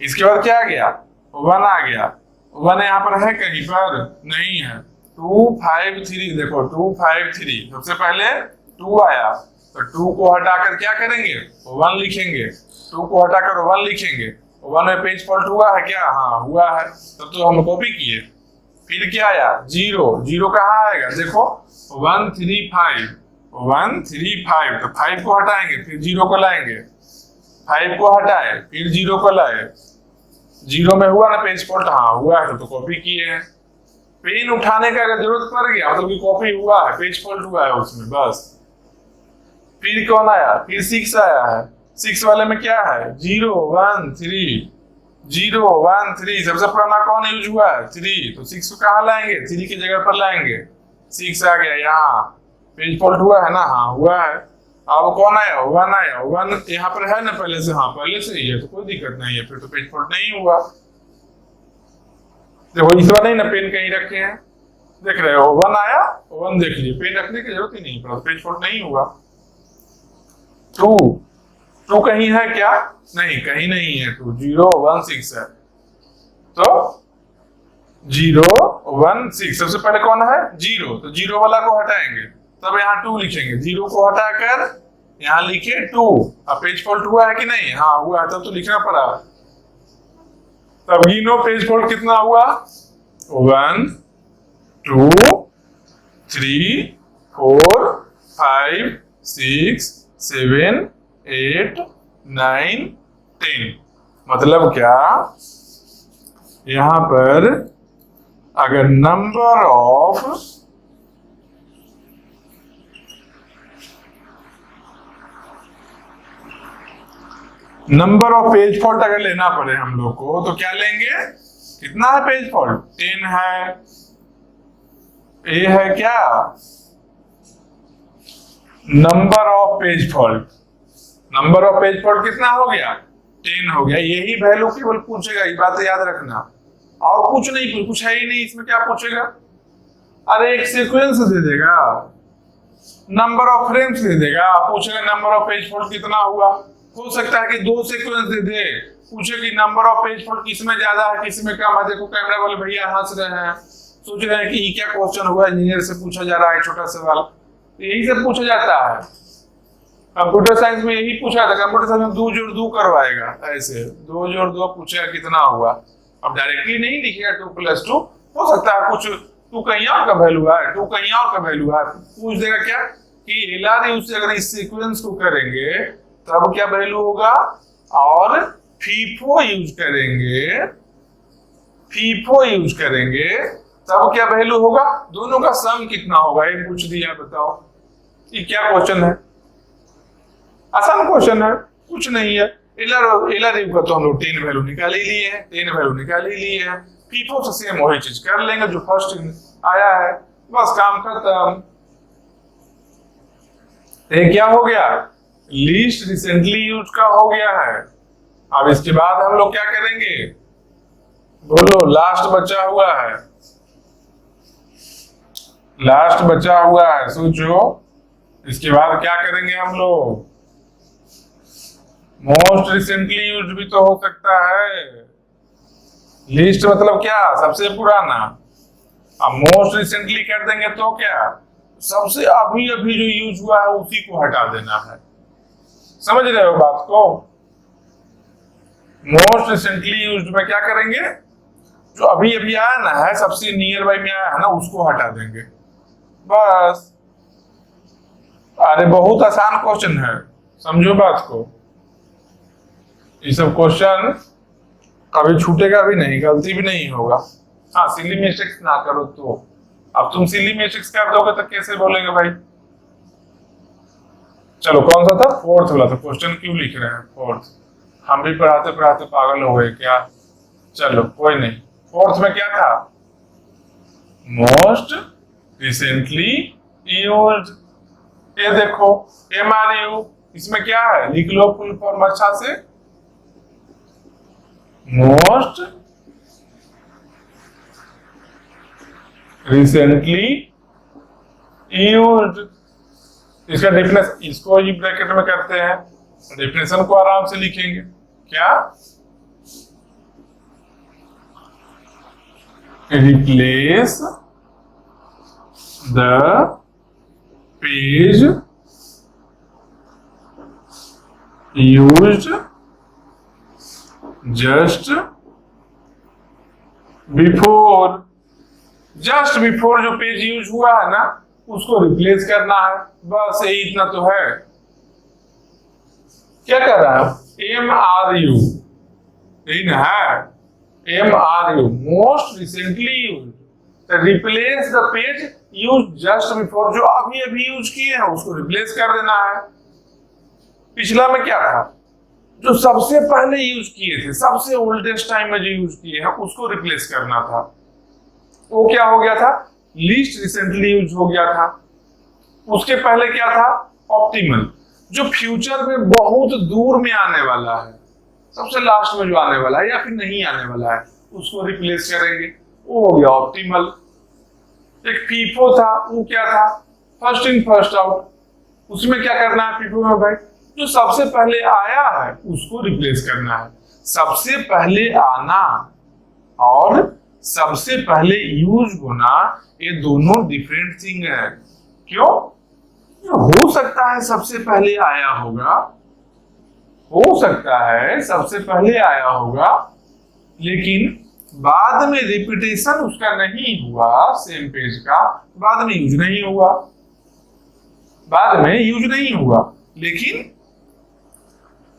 इसके बाद क्या आ गया, 1 आ गया, 1 यहाँ पर है कहीं पर नहीं है। 2, 5, 3, देखो 2, 5, 3, सबसे पहले 2 आया, तो 2 को हटाकर क्या करेंगे, 1 लिखेंगे। 2 को हटाकर 1 लिखेंगे। 1 में पेज फॉल्ट हुआ है क्या, हाँ हुआ है, तब तो हम कॉपी किए। फिर क्या आया, 0, 0 कहाँ आएगा, देखो 1, 3, 5, 1, 3, 5, तो 5 को हटाएंगे, फिर 0 को लाएंगे, 5 को हटाए, फिर 0 को लाए। 0 में हुआ ना पेज फॉल्ट, हाँ हुआ है, तो कॉपी किए हैं। पेन उठाने का अगर जरूरत पड़ गया, मतलब कि कॉपी हुआ है, पेज फॉल्ट हुआ है उसमें, बस। फिर कौन आया, फिर 6 आया है। 6 वाले में क्या है, 0, 1, 3, 0, 1, 3, सबसे पुराना कौन यूज हुआ है, 3, तो 6 को कहाँ लाएंगे, 3 की जगह पर लाएंगे। 6 आ गया, यहाँ पेज फॉल्ट हुआ है ना, हाँ हुआ है। अब कौन आया, 1 आया, 1 यहाँ पर है ना पहले से, हाँ पहले से ही है, तो कोई दिक्कत नहीं है, फिर तो पेज फॉल्ट नहीं हुआ। देखो इस बार नहीं ना पेन कहीं रखे हैं, देख रहे हो, 1 आया, 1 देख लिए, पेन रखने की जरूरत ही नहीं पड़ा, पेज फॉल्ट नहीं हुआ। 2 कहीं है क्या, नहीं कहीं नहीं है, 2, 0, 1, 6 है, तो 0, 1, 6, सबसे पहले कौन है, 0, तो 0 वाला को हटाएंगे, तब यहाँ 2 लिखेंगे। 0 को हटाकर यहाँ लिखे 2। अब पेज फॉल्ट हुआ है कि नहीं, हाँ हुआ है, तब तो लिखना पड़ा। तब गिनो पेज फॉल्ट कितना हुआ, 1, 2, 3, 4, 5, 6, 7, 8, 9, 10। मतलब क्या, यहां पर अगर नंबर ऑफ पेज फॉल्ट अगर लेना पड़े हम लोग को, तो क्या लेंगे, कितना है पेज फॉल्ट, 10 है। ए है क्या, number of page fault, number of page fault कितना हो गया, 10 हो गया। यही वैल्यू केवल पूछेगा, ये बात याद रखना, और कुछ नहीं, कुछ है ही नहीं इसमें, क्या पूछेगा, अरे एक सीक्वेंस दे देगा, नंबर ऑफ फ्रेम्स दे देगा, पूछेगा नंबर ऑफ पेज फॉल्ट कितना हुआ। हो सकता है कि 2 सीक्वेंस दे दे, पूछे कि नंबर ऑफ पेज फॉल्ट किसमें ज्यादा है किसमें कम है। देखो कैमरा वाले भैया हंस रहे हैं, सोच रहे हैं कि ये क्या क्वेश्चन हुआ, इंजीनियर से पूछा जा रहा है छोटा सवाल, यही सब पूछा जाता है। कंप्यूटर साइंस में यही पूछा था, कंप्यूटर साइंस में 2 जोड़ 2 करवाएगा, ऐसे 2 जोड़ 2 पूछेगा कितना हुआ। अब डायरेक्टली नहीं लिखेगा 2+2, हो सकता है कुछ 2 कहीं और का वैल्यू है, 2 कहीं और का वैल्यू है, पूछ देगा क्या कि एलआर यूज से अगर इस सीक्वेंस को करेंगे तब क्या वैल्यू होगा, और फीफो यूज करेंगे तब क्या वैल्यू होगा, दोनों का सम कितना होगा, ये पूछ दिया। बताओ ये क्या क्वेश्चन है, आसान क्वेश्चन है, कुछ नहीं है। एलआर का तो हम लोग 10 वैल्यू निकाल ही लिए हैं, 10 वैल्यू निकाल ही लिए हैं। फीफो से सेम वही चीज कर लेंगे जो फर्स्ट आया है, बस काम खत्म। ये क्या हो गया, लीस्ट रिसेंटली यूज का हो गया है। अब इसके बाद हम लोग क्या करेंगे, बोलो, लास्ट बचा हुआ है, सोचो इसके बाद क्या करेंगे हम लोग? मोस्ट रिसेंटली यूज्ड भी तो हो सकता है। लिस्ट मतलब क्या? सबसे पुराना। अब मोस्ट रिसेंटली कर देंगे तो क्या? सबसे अभी अभी जो यूज हुआ है उसी को हटा देना है। समझ रहे हो बात को? मोस्ट रिसेंटली यूज्ड में क्या करेंगे? जो अभी अभी आया ना है, सबसे नियर बाई में आया है ना, उसको हटा देंगे बस। अरे बहुत आसान क्वेश्चन है, समझो बात को। ये सब क्वेश्चन कभी छूटेगा भी नहीं, गलती भी नहीं होगा। हाँ, सिली मिस्टेक्स ना करो तो। अब तुम सिली मिस्टेक्स कर दोगे तो कैसे बोलेंगे भाई? चलो, कौन सा था? फोर्थ वाला था। क्वेश्चन क्यों लिख रहे हैं फोर्थ? हम भी पढ़ाते पढ़ाते पागल हो गए क्या? चलो कोई नहीं। फोर्थ में क्या था? Most recently used. ये देखो, MRU, इसमें क्या है? लिख लो फुल फॉर्म अच्छा से। Most recently used. इसका डेफिनेशन, इसको ही ब्रैकेट में करते हैं, डेफिनेशन को आराम से लिखेंगे। क्या? Replace the page used just before. Just before जो पेज यूज हुआ है ना, उसको रिप्लेस करना है, बस यही इतना तो है। क्या कर रहा है? MRU, यही ना है? MRU, most recently use. Replace the page use just before, जो अभी अभी यूज किए हैं उसको रिप्लेस कर देना है। पिछला में क्या था? जो सबसे पहले यूज किए थे, सबसे ओल्डेस्ट टाइम में जो यूज किए हैं उसको रिप्लेस करना था। वो क्या हो गया था? लीस्ट रिसेंटली यूज हो गया था। उसके पहले क्या था? ऑप्टिमल, जो फ्यूचर में बहुत दूर में आने वाला है, सबसे लास्ट में जो आने वाला है या फिर नहीं आने वाला है, उसको रिप्लेस करेंगे। वो हो गया ऑप्टिमल। एक फीफो था, वो क्या था? First in first out. उसमें क्या करना है फीफो में भाई? जो सबसे पहले आया है उसको रिप्लेस करना है। सबसे पहले आना और सबसे पहले यूज होना, ये दोनों डिफरेंट थिंग है। क्यों? हो सकता है सबसे पहले आया होगा, हो सकता है सबसे पहले आया होगा, लेकिन बाद में रिपीटेशन उसका नहीं हुआ, सेम पेज का बाद में यूज नहीं हुआ, बाद में यूज नहीं हुआ, लेकिन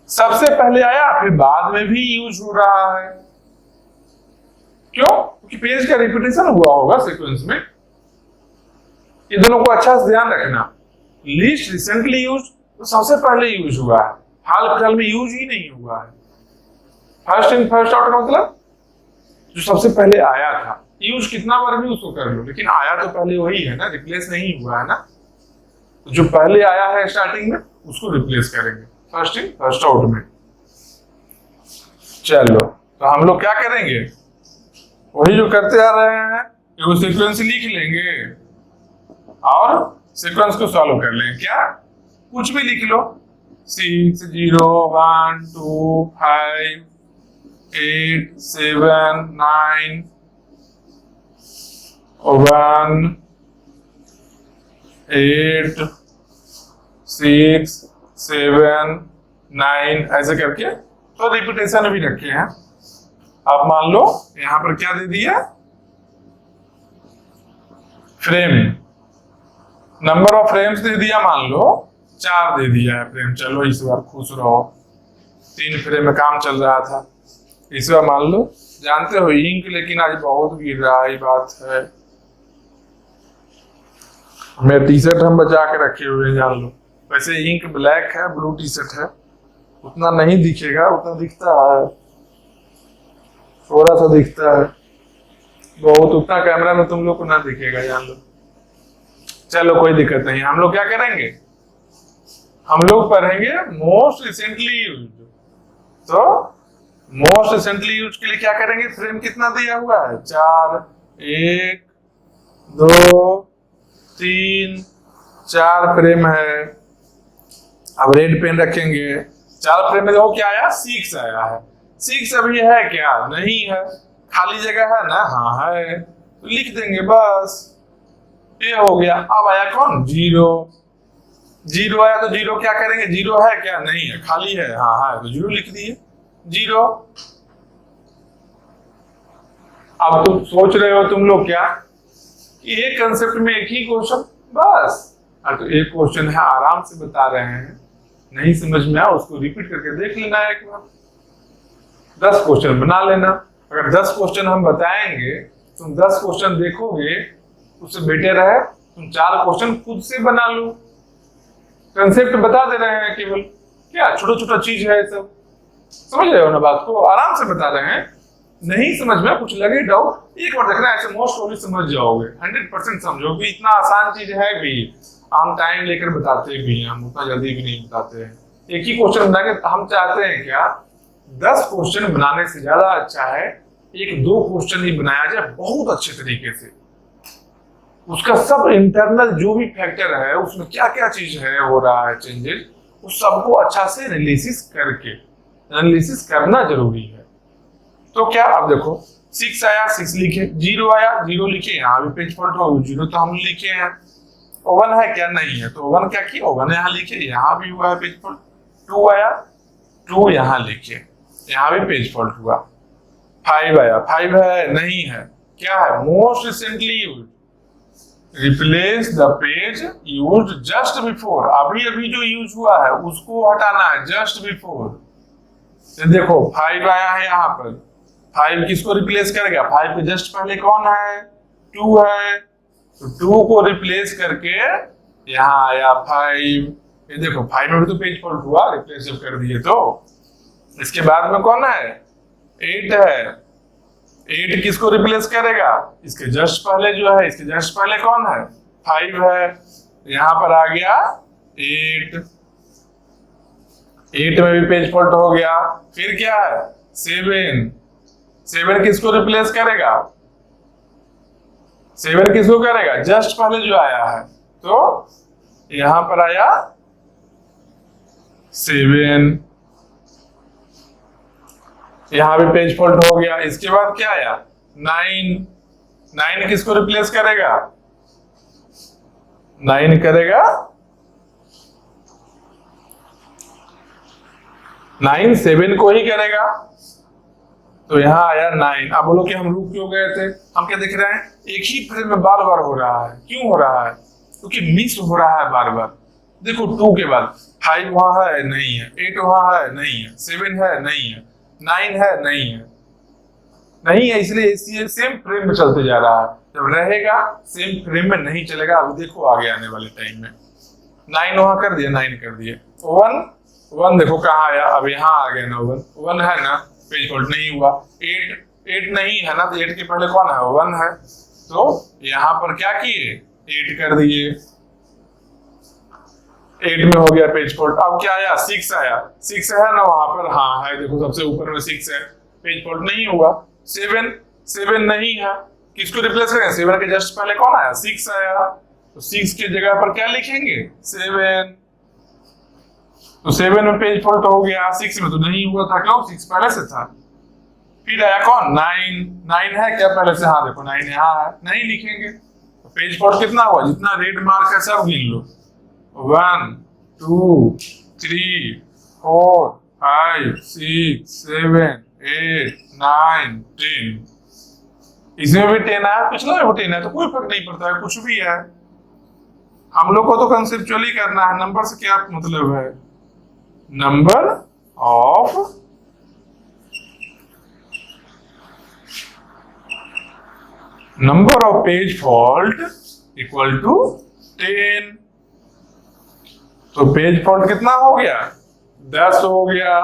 सबसे पहले आया फिर बाद में भी यूज हो रहा है। क्यों? क्योंकि पेज का रिपीटेशन हुआ होगा सीक्वेंस में। ये दोनों को अच्छा से ध्यान रखना। लीस्ट रिसेंटली यूज तो सबसे पहले यूज हुआ है, हाल फिलहाल में यूज ही नहीं हुआ है। फर्स्ट इन फर्स्ट आउट मतलब जो सबसे पहले आया था, यूज कितना बार भी उसको कर लो, लेकिन आया तो पहले वही है ना, रिप्लेस नहीं हुआ है ना। जो पहले आया है स्टार्टिंग में उसको रिप्लेस करेंगे फर्स्ट इन फर्स्ट आउट में। चलो, तो हम लोग क्या करेंगे? वही जो करते आ रहे हैं, वो सीक्वेंस लिख लेंगे और सीक्वेंस को सॉल्व कर लेंगे। क्या? कुछ भी लिख लो, 6 0 1 2 5 8 7 9 1 8 6 7 9 ऐसे करके तो रिपीटेशन भी रखे हैं। अब मान लो यहां पर क्या दे दिया? फ्रेम, नंबर ऑफ फ्रेम्स दे दिया, मान लो 4 दे दिया है फ्रेम। चलो इस बार खुश रहो, 3 फ्रेम में काम चल रहा था। इस बार मान लो, जानते हो इंक लेकिन आज बहुत गिर रहा है, बात है। मेरा टी शर्ट हम बचा के रखे हुए हैं, जान लो। वैसे इंक ब्लैक है, ब्लू टी शर्ट है, उतना नहीं दिखेगा, उतना दिखता है, थोड़ा सा दिखता है बहुत, उतना कैमरा में तुम लोग को ना दिखेगा, जान लो। चलो कोई दिक्कत नहीं। हम लोग क्या करेंगे? हम लोग पढ़ेंगे मोस्ट रिसेंटली यूज्ड। तो मोस्ट रिसेंटली यूज के लिए क्या करेंगे? फ्रेम कितना दिया हुआ है? 4 1 2 3 4 फ्रेम है। अब रेड पेन रखेंगे, 4 फ्रेम में देखो क्या आया, 6 आया है। 6 अभी है क्या, नहीं है, खाली जगह है ना, हाँ है, तो लिख देंगे बस, ये हो गया। अब आया कौन, 0। 0 आया तो 0 क्या करेंगे, 0 है क्या, नहीं है, खाली है, हाँ है, तो 0 लिख दिए, 0। अब तुम सोच रहे हो तुम लोग क्या, एक कंसेप्ट में एक ही क्वेश्चन बस, तो एक क्वेश्चन है, आराम से बता रहे हैं, नहीं समझ में आया उसको रिपीट करके देख लेना है एक बार, 10 क्वेश्चन बना लेना। अगर 10 क्वेश्चन हम बताएंगे, तुम 10 क्वेश्चन देखोगे, उससे बेटर है तुम 4 क्वेश्चन खुद से बना लो। कंसेप्ट बता दे रहे हैं केवल, क्या छोटा छोटा चीज है सब, समझ रहे हो ना बात को, आराम से बता रहे हैं। नहीं समझ में कुछ लगे डाउट, एक बार देखना, ऐसे मोस्ट प्रोबेबली समझ जाओगे, 100% समझोगे, इतना आसान चीज है भी, हम टाइम लेकर बताते भी हैं, हम उतना जल्दी भी नहीं बताते हैं। एक ही क्वेश्चन बनाएंगे, हम चाहते हैं क्या, 10 क्वेश्चन बनाने से ज्यादा अच्छा है 1-2 क्वेश्चन ही बनाया जाए बहुत अच्छे तरीके से, उसका सब इंटरनल जो भी फैक्टर है, उसमें क्या क्या चीज है हो रहा है चेंजेस, उस सबको अच्छा से एनालिसिस करके, एनालिसिस करना जरूरी है। तो क्या, अब देखो 6 आया 6 लिखे, 0 आया 0 लिखे, यहाँ भी पेज फॉल्ट हो, 0 तो हम लिखे हैं, 1 है क्या, नहीं है, तो 1 क्या किया, 1 यहाँ लिखे, यहाँ भी हुआ है पेज फॉल्ट। 2 आया 2 यहाँ लिखे, यहाँ भी पेज फॉल्ट हुआ। 5 आया 5 है, नहीं है, क्या है, most recently used, replace the page used just before, अभी अभी जो यूज हुआ है उसको हटाना है, जस्ट बिफोर। देखो 5 आया है यहाँ पर, 5 किसको रिप्लेस करेगा, 5 के जस्ट पहले कौन है, 2 है, तो 2 को रिप्लेस करके यहाँ आया 5। ये देखो 5 में भी तो पेज फॉल्ट हुआ, रिप्लेस जब कर दिए तो। इसके बाद में कौन है, 8 है, 8 किसको रिप्लेस करेगा, इसके जस्ट पहले जो है, इसके जस्ट पहले कौन है, 5 है, यहाँ पर आ गया 8। 8 में भी पेज फॉल्ट हो गया। फिर क्या है, 7 किसको रिप्लेस करेगा, 7 किसको करेगा, जस्ट पहले जो आया है, तो यहां पर आया 7, यहां भी पेज फॉल्ट हो गया। इसके बाद क्या आया, 9 किसको रिप्लेस करेगा, 9 करेगा 9 7 को ही करेगा, तो यहाँ आया 9। अब बोलो कि हम रुक क्यों गए थे, हम क्या देख रहे हैं, एक ही फ्रेम में बार बार हो रहा है, क्यों हो रहा है, क्योंकि मिस हो रहा है बार बार। देखो 2 के बाद 5 वहां है, नहीं है, 8 वहां है, नहीं है, 7 है, नहीं है, 9 है, नहीं है, नहीं है, इसलिए सेम फ्रेम में चलते जा रहा है। जब रहेगा सेम फ्रेम में नहीं चलेगा, अब देखो आगे आने वाले टाइम में 9 वहां कर दिया, 9 कर दिया, 1 देखो कहाँ आया, अब यहाँ आ गया ना, 1 है ना, पेज फॉल्ट नहीं हुआ। 8 नहीं है ना, तो 8 के पहले कौन है, 1 है, तो यहाँ पर क्या किए, 8 कर दिए, 8 में हो गया पेज फॉल्ट। अब क्या आया, 6 आया, 6 है ना वहां पर, हाँ है, देखो सबसे ऊपर में 6 है, पेज फॉल्ट नहीं हुआ। 7 नहीं है, किसको रिप्लेस करें, 7 के जस्ट पहले कौन आया, 6 आया, तो 6 की जगह पर क्या लिखेंगे, 7, तो 7 में पेज फॉल्ट हो गया, 6 में तो नहीं हुआ था, क्यों, 6 पहले से था। फिर आया कौन, 9 है क्या पहले से, हाँ देखो 9 यहाँ है, नहीं लिखेंगे, तो पेज फॉल्ट कितना हुआ, जितना रेड मार्क है सब गिन लो, 1 2 3 4 5 6 7 8 9 10, इसमें भी 10 है, पिछला में भी 10 है, तो कोई फर्क नहीं पड़ता है, कुछ भी है, हम लोग को तो कंसेप्चुअली करना है, नंबर से क्या मतलब है, number of page fault equal to 10, तो पेज फॉल्ट कितना हो गया, 10 हो गया।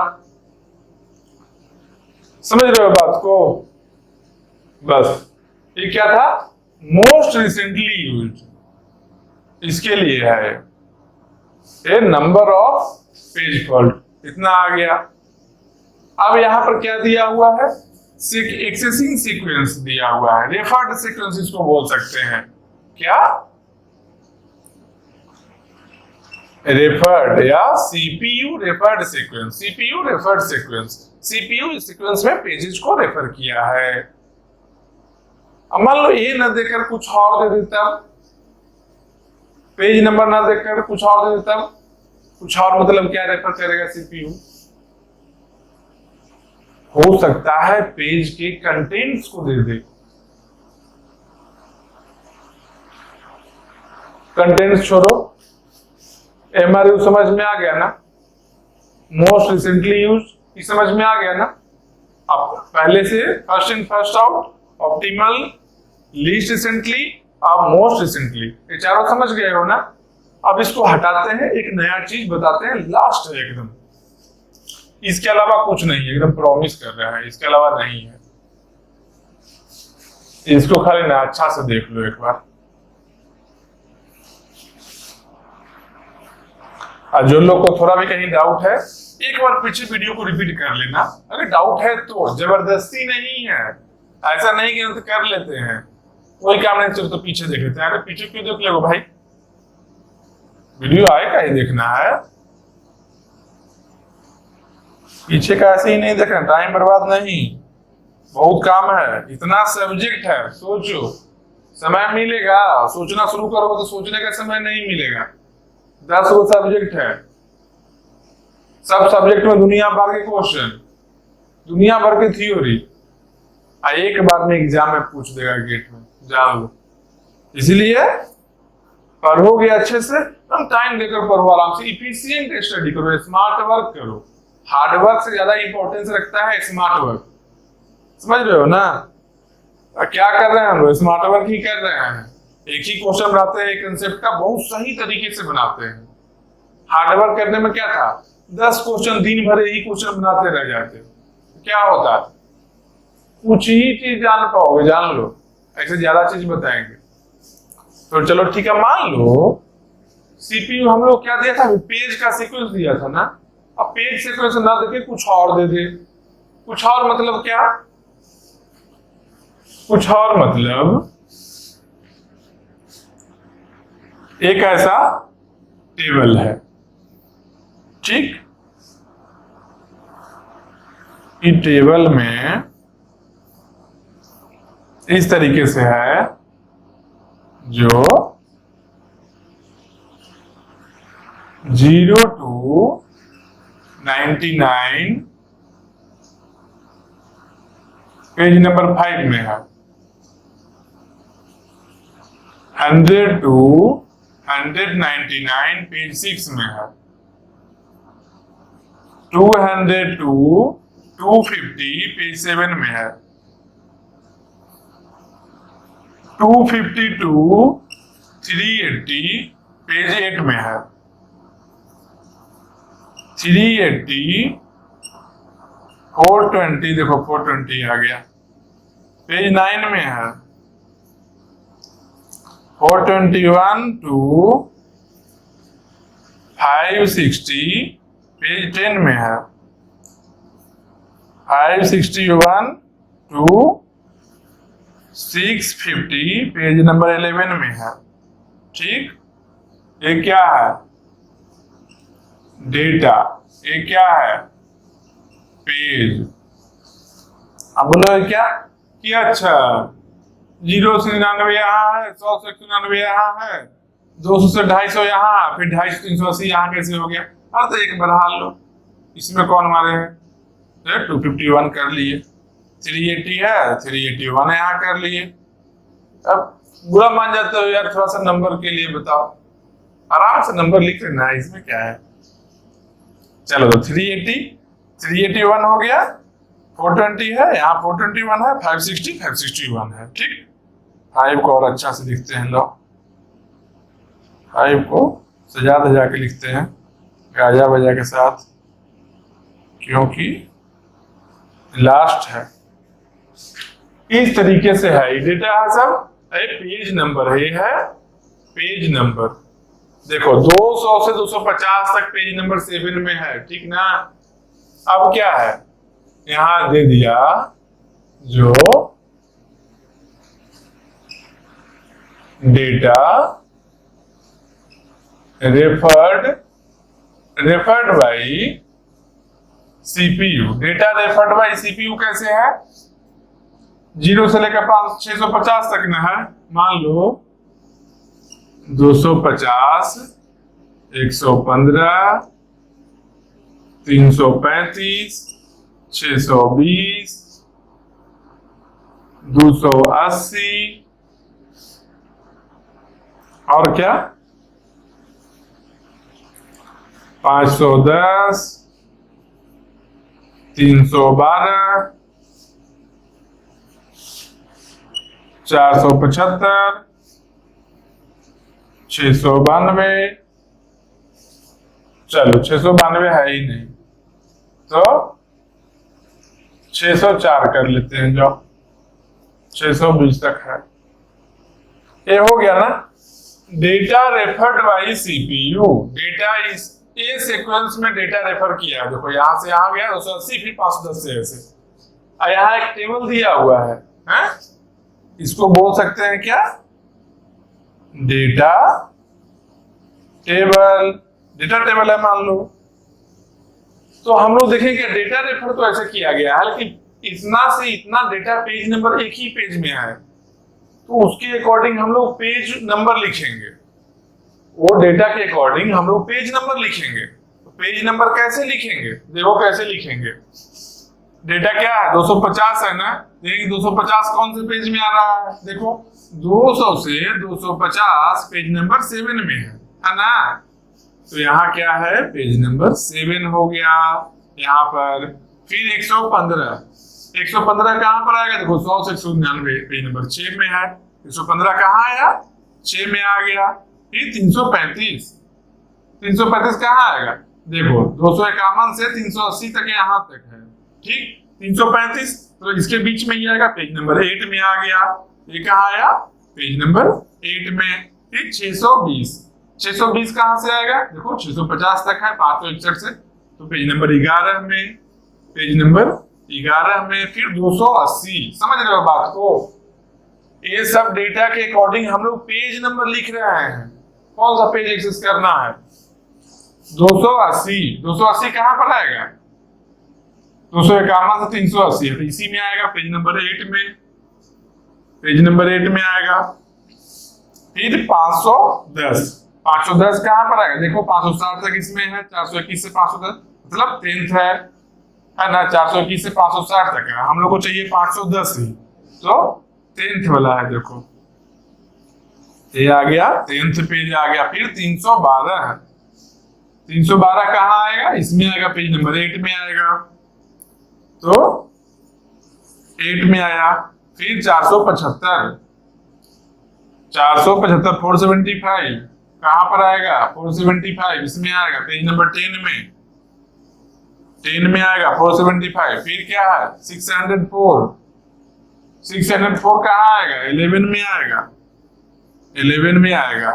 समझ रहे हो बात को, बस ये क्या था, मोस्ट रिसेंटली यूज्ड, इसके लिए है ये नंबर ऑफ पेज फॉल्ट, इतना आ गया। अब यहां पर क्या दिया हुआ है, एक्सेसिंग सीक्वेंस दिया हुआ है, रेफर्ड सीक्वेंस इसको बोल सकते हैं, क्या रेफर्ड या CPU referred sequence, CPU referred sequence, CPU sequence में पेजेस को रेफर किया है। अब मान लो ये ना देकर कुछ और दे देता, पेज नंबर ना देकर कुछ और दे देता, कुछ और मतलब क्या रेफर करेगा सीपीयू? हो सकता है पेज के कंटेंट्स को दे दे। कंटेंट्स छोड़ो, एमआरयू समझ में आ गया ना, मोस्ट रिसेंटली यूज समझ में आ गया ना। अब पहले से first in first out, optimal, least recently और मोस्ट रिसेंटली, ये चारों समझ गए हो ना। अब इसको हटाते हैं, एक नया चीज बताते हैं, लास्ट है एकदम, इसके अलावा कुछ नहीं है, एकदम प्रॉमिस कर रहा है, इसके अलावा नहीं है। इसको खाली ना अच्छा से देख लो एक बार। और जो लोग को थोड़ा भी कहीं डाउट है, एक बार पीछे वीडियो को रिपीट कर लेना। अगर डाउट है तो, जबरदस्ती नहीं है, ऐसा नहीं कि तो कर लेते हैं, कोई काम नहीं चलो तो पीछे देख लेते हैं। अरे पीछे क्यों देख ले भाई, वीडियो आएगा ही देखना है, पीछे का ऐसे ही नहीं देखना, टाइम बर्बाद नहीं, बहुत काम है, इतना सब्जेक्ट है, सोचो, समय मिलेगा, सोचना शुरू करोगे तो सोचने का समय नहीं मिलेगा। 10 गो सब्जेक्ट है, सब सब्जेक्ट में दुनिया भर के क्वेश्चन, दुनिया भर के थ्योरी, एक बार में एग्जाम में पूछ देगा गेट में, जान लो। इसलिए पढ़ोगे अच्छे से, तुम टाइम देकर पढ़ो, आराम से इफिशिएंट स्टडी करो, स्मार्ट वर्क करो। हार्ड वर्क से ज्यादा इंपॉर्टेंस रखता है स्मार्ट वर्क, समझ रहे हो ना। क्या कर रहे हैं हम लोग, स्मार्ट वर्क ही कर रहे हैं। एक ही क्वेश्चन बनाते हैं, एक कंसेप्ट का बहुत सही तरीके से बनाते हैं। हार्ड वर्क करने में क्या था, 10 क्वेश्चन दिन भर यही क्वेश्चन बनाते रह जाते, क्या होता, कुछ ही चीज जान पाओगे, जान लो, ऐसे ज्यादा चीज बताएंगे। तो चलो ठीक है, मान लो सीपीयू हम लोग क्या दिया था, पेज का सीक्वेंस दिया था ना। अब पेज सीक्वेंस ना देके कुछ और दे दे, कुछ और मतलब क्या, कुछ और मतलब एक ऐसा टेबल है, ठीक, इस टेबल में इस तरीके से है, जो 0 to 99 पेज नंबर 5 में है, 100 to 199 पेज 6 में है, 200 to 250 पेज 7 में है, 250 to 380 पेज 8 में है, 380 420, देखो 420 आ गया, पेज 9 में है, 421 to 560 पेज 10 में है, 561 to 650 पेज नंबर 11 में है, ठीक। ये क्या है, डेटा, ये क्या है, पेज। अब बोलो क्या कि अच्छा 0 से 99 यहाँ है, 100 से 99 यहाँ है, 200 से 250 यहाँ, फिर 250 380 यहाँ कैसे हो गया। अब तो एक बढ़ा लो, इसमें कौन मारे हैं, 251 कर लिए, 380 है, 381 यहाँ कर लिए। अब बुरा मान जाते हो यार, थोड़ा सा नंबर के लिए बताओ, आराम से नंबर लिख लेना है, इसमें क्या है। चलो तो 380 381 हो गया, 420 है, यहाँ 421 है, 560 561 है, ठीक। 5 को और अच्छा से लिखते हैं, लो 5 को सजा धजा के लिखते हैं, गाजा बजा के साथ, क्योंकि लास्ट है। इस तरीके से है, डेटा है सब, पेज नंबर है पेज नंबर। देखो 200 से 250 तक पेज नंबर 7 में है, ठीक ना। अब क्या है, यहां दे दिया जो data referred referred by CPU. Data referred by CPU कैसे है? 0 से लेकर 650 तक ना है। मान लो 250, 115, 335, 620, 280 और क्या 510, 312, 475, 692। चलो 692 है ही नहीं तो 604 कर लेते हैं, जो 620 तक है। ये हो गया ना। Data referred by CPU. Data इस ए सीक्वेंस में डेटा रेफर किया है। देखो यहां से यहां गया 280, फिर 510 से ऐसे। यहाँ एक टेबल दिया हुआ है? इसको बोल सकते हैं क्या? Data table. डेटा टेबल है मान लो। तो हम लोग देखेंगे डेटा रेफर तो ऐसे किया गया है, लेकिन इतना से इतना डेटा पेज नंबर एक ही पेज में है, तो उसके अकॉर्डिंग हम लोग पेज नंबर लिखेंगे। वो डेटा के अकॉर्डिंग हम लोग पेज नंबर लिखेंगे। तो पेज नंबर कैसे लिखेंगे? देखो कैसे लिखेंगे। डेटा क्या है? 250 है ना। देखिए 250 कौन से पेज में आ रहा है? देखो 200 से 250 पेज नंबर 7 में है ना। तो यहाँ क्या है? पेज नंबर 7 हो गया यहाँ पर। फिर 115, 115 कहाँ पर आएगा? देखो 100 से 199 पेज नंबर 6 में है। 115 कहाँ आया? 6 में आ गया। फिर 335, 335 कहाँ आएगा? देखो 251 से 380 तक यहाँ तक है, ठीक। 335 तो इसके बीच में ही आएगा, पेज नंबर 8 में आ गया। ये कहाँ आया? पेज नंबर 8 में। फिर 620, 620 कहाँ से आएगा? देखो 650 तक है 561 से, तो पेज नंबर 11 में। पेज नंबर 11 में। फिर 280, समझ रहे हो बात को? ये सब डेटा के अकॉर्डिंग हम लोग पेज नंबर लिख रहे हैं। कौन सा पेज एक्सेस करना है? 280। 280 कहाँ पर आएगा? 251 से 380 है, तो इसी में आएगा पेज नंबर 8 में। पेज नंबर 8 में आएगा। फिर 510, 510 कहाँ पर आएगा? देखो 560 तक इसमें है। 421 से 510 मतलब 10th है ना। 421 से 560 तक है। हम लोग को चाहिए 510 ही, तो 10th वाला है। देखो ये आ गया, 10th पेज आ गया। फिर 312 है। 312 कहाँ आएगा? इसमें आएगा, पेज नंबर 8 में आएगा। तो 8 में आया। फिर 475, 475 475 कहाँ पर आएगा? 475 इसमें आएगा, पेज नंबर 10 में। 10 में आएगा 475। फिर क्या है? 604, 604 कहाँ आएगा? 11 में आएगा। 11 में आएगा।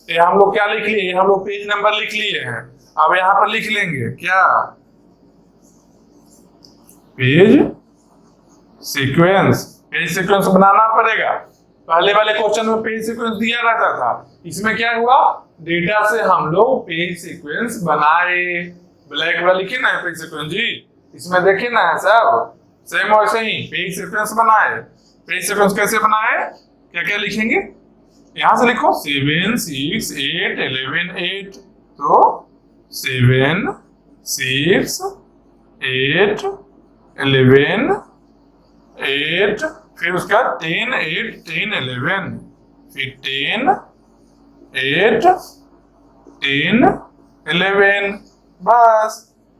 ये हम लोग क्या लिख लिए? हम लोग पेज नंबर लिख लिए हैं। अब यहाँ पर लिख लेंगे क्या? Page sequence. पेज सीक्वेंस बनाना पड़ेगा। पहले वाले क्वेश्चन में पेज सीक्वेंस दिया रहता था। इसमें क्या हुआ? डेटा से हम लोग पेज सीक्वेंस बनाए। ब्लैक वाला लिखे ना पेज सीक्वेंस जी, इसमें देखे ना है सब सेम वैसे ही पेज सीक्वेंस बनाए। पेज सीक्वेंस कैसे बनाए? क्या क्या लिखेंगे? यहां से लिखो 7 6 8 11 8। तो 7 6 8 11 8, फिर उसका 10 8 10 11, फिर 10 8 10 11। बस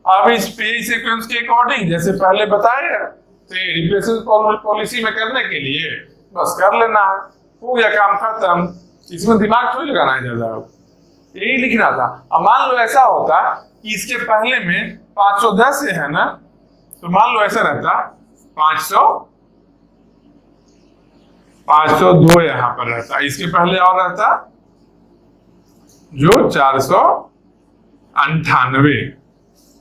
अब इस पेज सीक्वेंस के अकॉर्डिंग जैसे पहले बताया, तो रिप्लेसमेंट पॉलिसी में करने के लिए बस कर लेना है, हो गया काम खत्म। इसमें दिमाग थोड़ी लगाना है ज्यादा, यही लिखना था। अब मान लो ऐसा होता कि इसके पहले में 510 से है ना, तो मान लो ऐसा रहता 502 यहां पर रहता, इसके पहले और रहता जो 498,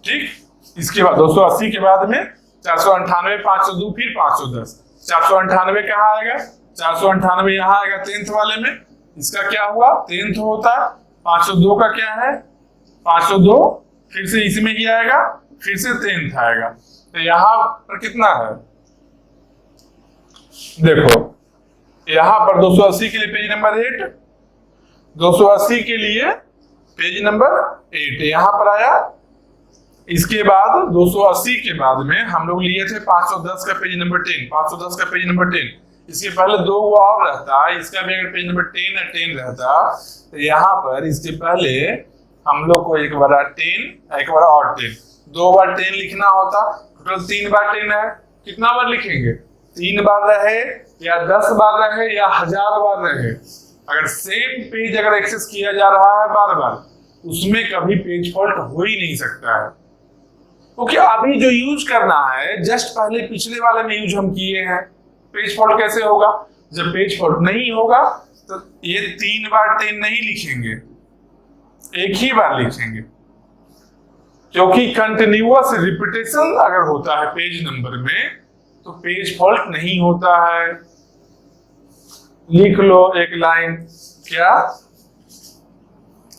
ठीक। इसके बाद 280 के बाद में 498, 502, फिर 510। 498 कहाँ आएगा? 498 यहाँ आएगा 10th वाले में। इसका क्या हुआ? 10th होता। 502 का क्या है? 502 फिर से इसमें ही आएगा, फिर से 10th आएगा। तो यहाँ पर कितना है, देखो यहाँ पर 280 के लिए पेज नंबर 8, 280 के लिए पेज नंबर 8 यहाँ पर आया। इसके बाद 280 के बाद में हम लोग लिए थे 510 का पेज नंबर 10, 510 का पेज नंबर 10। इसके पहले 2 और रहता, इसका भी अगर पेज नंबर 10 या 10 रहता तो यहाँ पर इसके पहले हम लोग को एक बार 10, एक बार और 10, 2 बार 10 लिखना होता। टोटल 3 बार 10 है, कितना बार लिखेंगे, 3 बार रहे या 10 बार रहे या 1000 बार रहे, अगर सेम पेज अगर एक्सेस किया जा रहा है बार बार, उसमें कभी पेज फॉल्ट हो ही नहीं सकता है। क्योंकि अभी जो यूज करना है जस्ट पहले पिछले वाले में यूज हम किए हैं। पेज फॉल्ट कैसे होगा, जब पेज फॉल्ट नहीं होगा तो ये 3 बार 10 नहीं लिखेंगे, एक ही बार लिखेंगे, क्योंकि कंटिन्यूअस रिपीटेशन अगर होता है पेज नंबर में तो पेज फॉल्ट नहीं होता है। लिख लो एक लाइन, क्या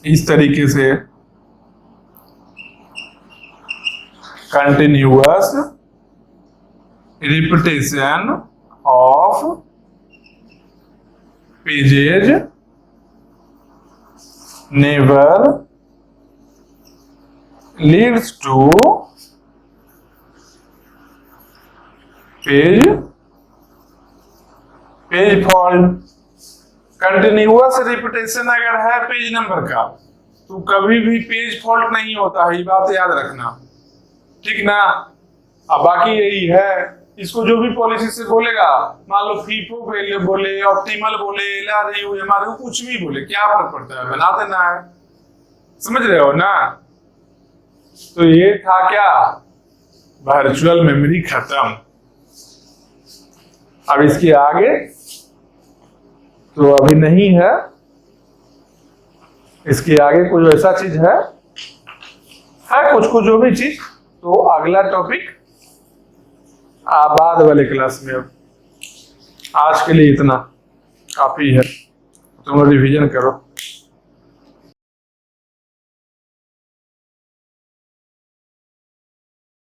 इस तरीके से, continuous repetition of pages never leads to page fault। Continuous repetition अगर है पेज नंबर का तो कभी भी पेज फॉल्ट नहीं होता है, ये बात याद रखना, ठीक ना। अब बाकी यही है, इसको जो भी पॉलिसी से बोलेगा, मान लो फीफो बोले, ऑप्टिमल बोले, एलआरयू कुछ भी बोले, क्या फर्क पड़ता है, बना देना है, समझ रहे हो ना। तो ये था क्या, वर्चुअल मेमोरी खत्म। अब इसके आगे तो अभी नहीं है, इसके आगे कुछ ऐसा चीज है कुछ जो भी चीज, तो अगला टॉपिक बाद वाले क्लास में। अब आज के लिए इतना काफी है, तुम रिवीजन करो।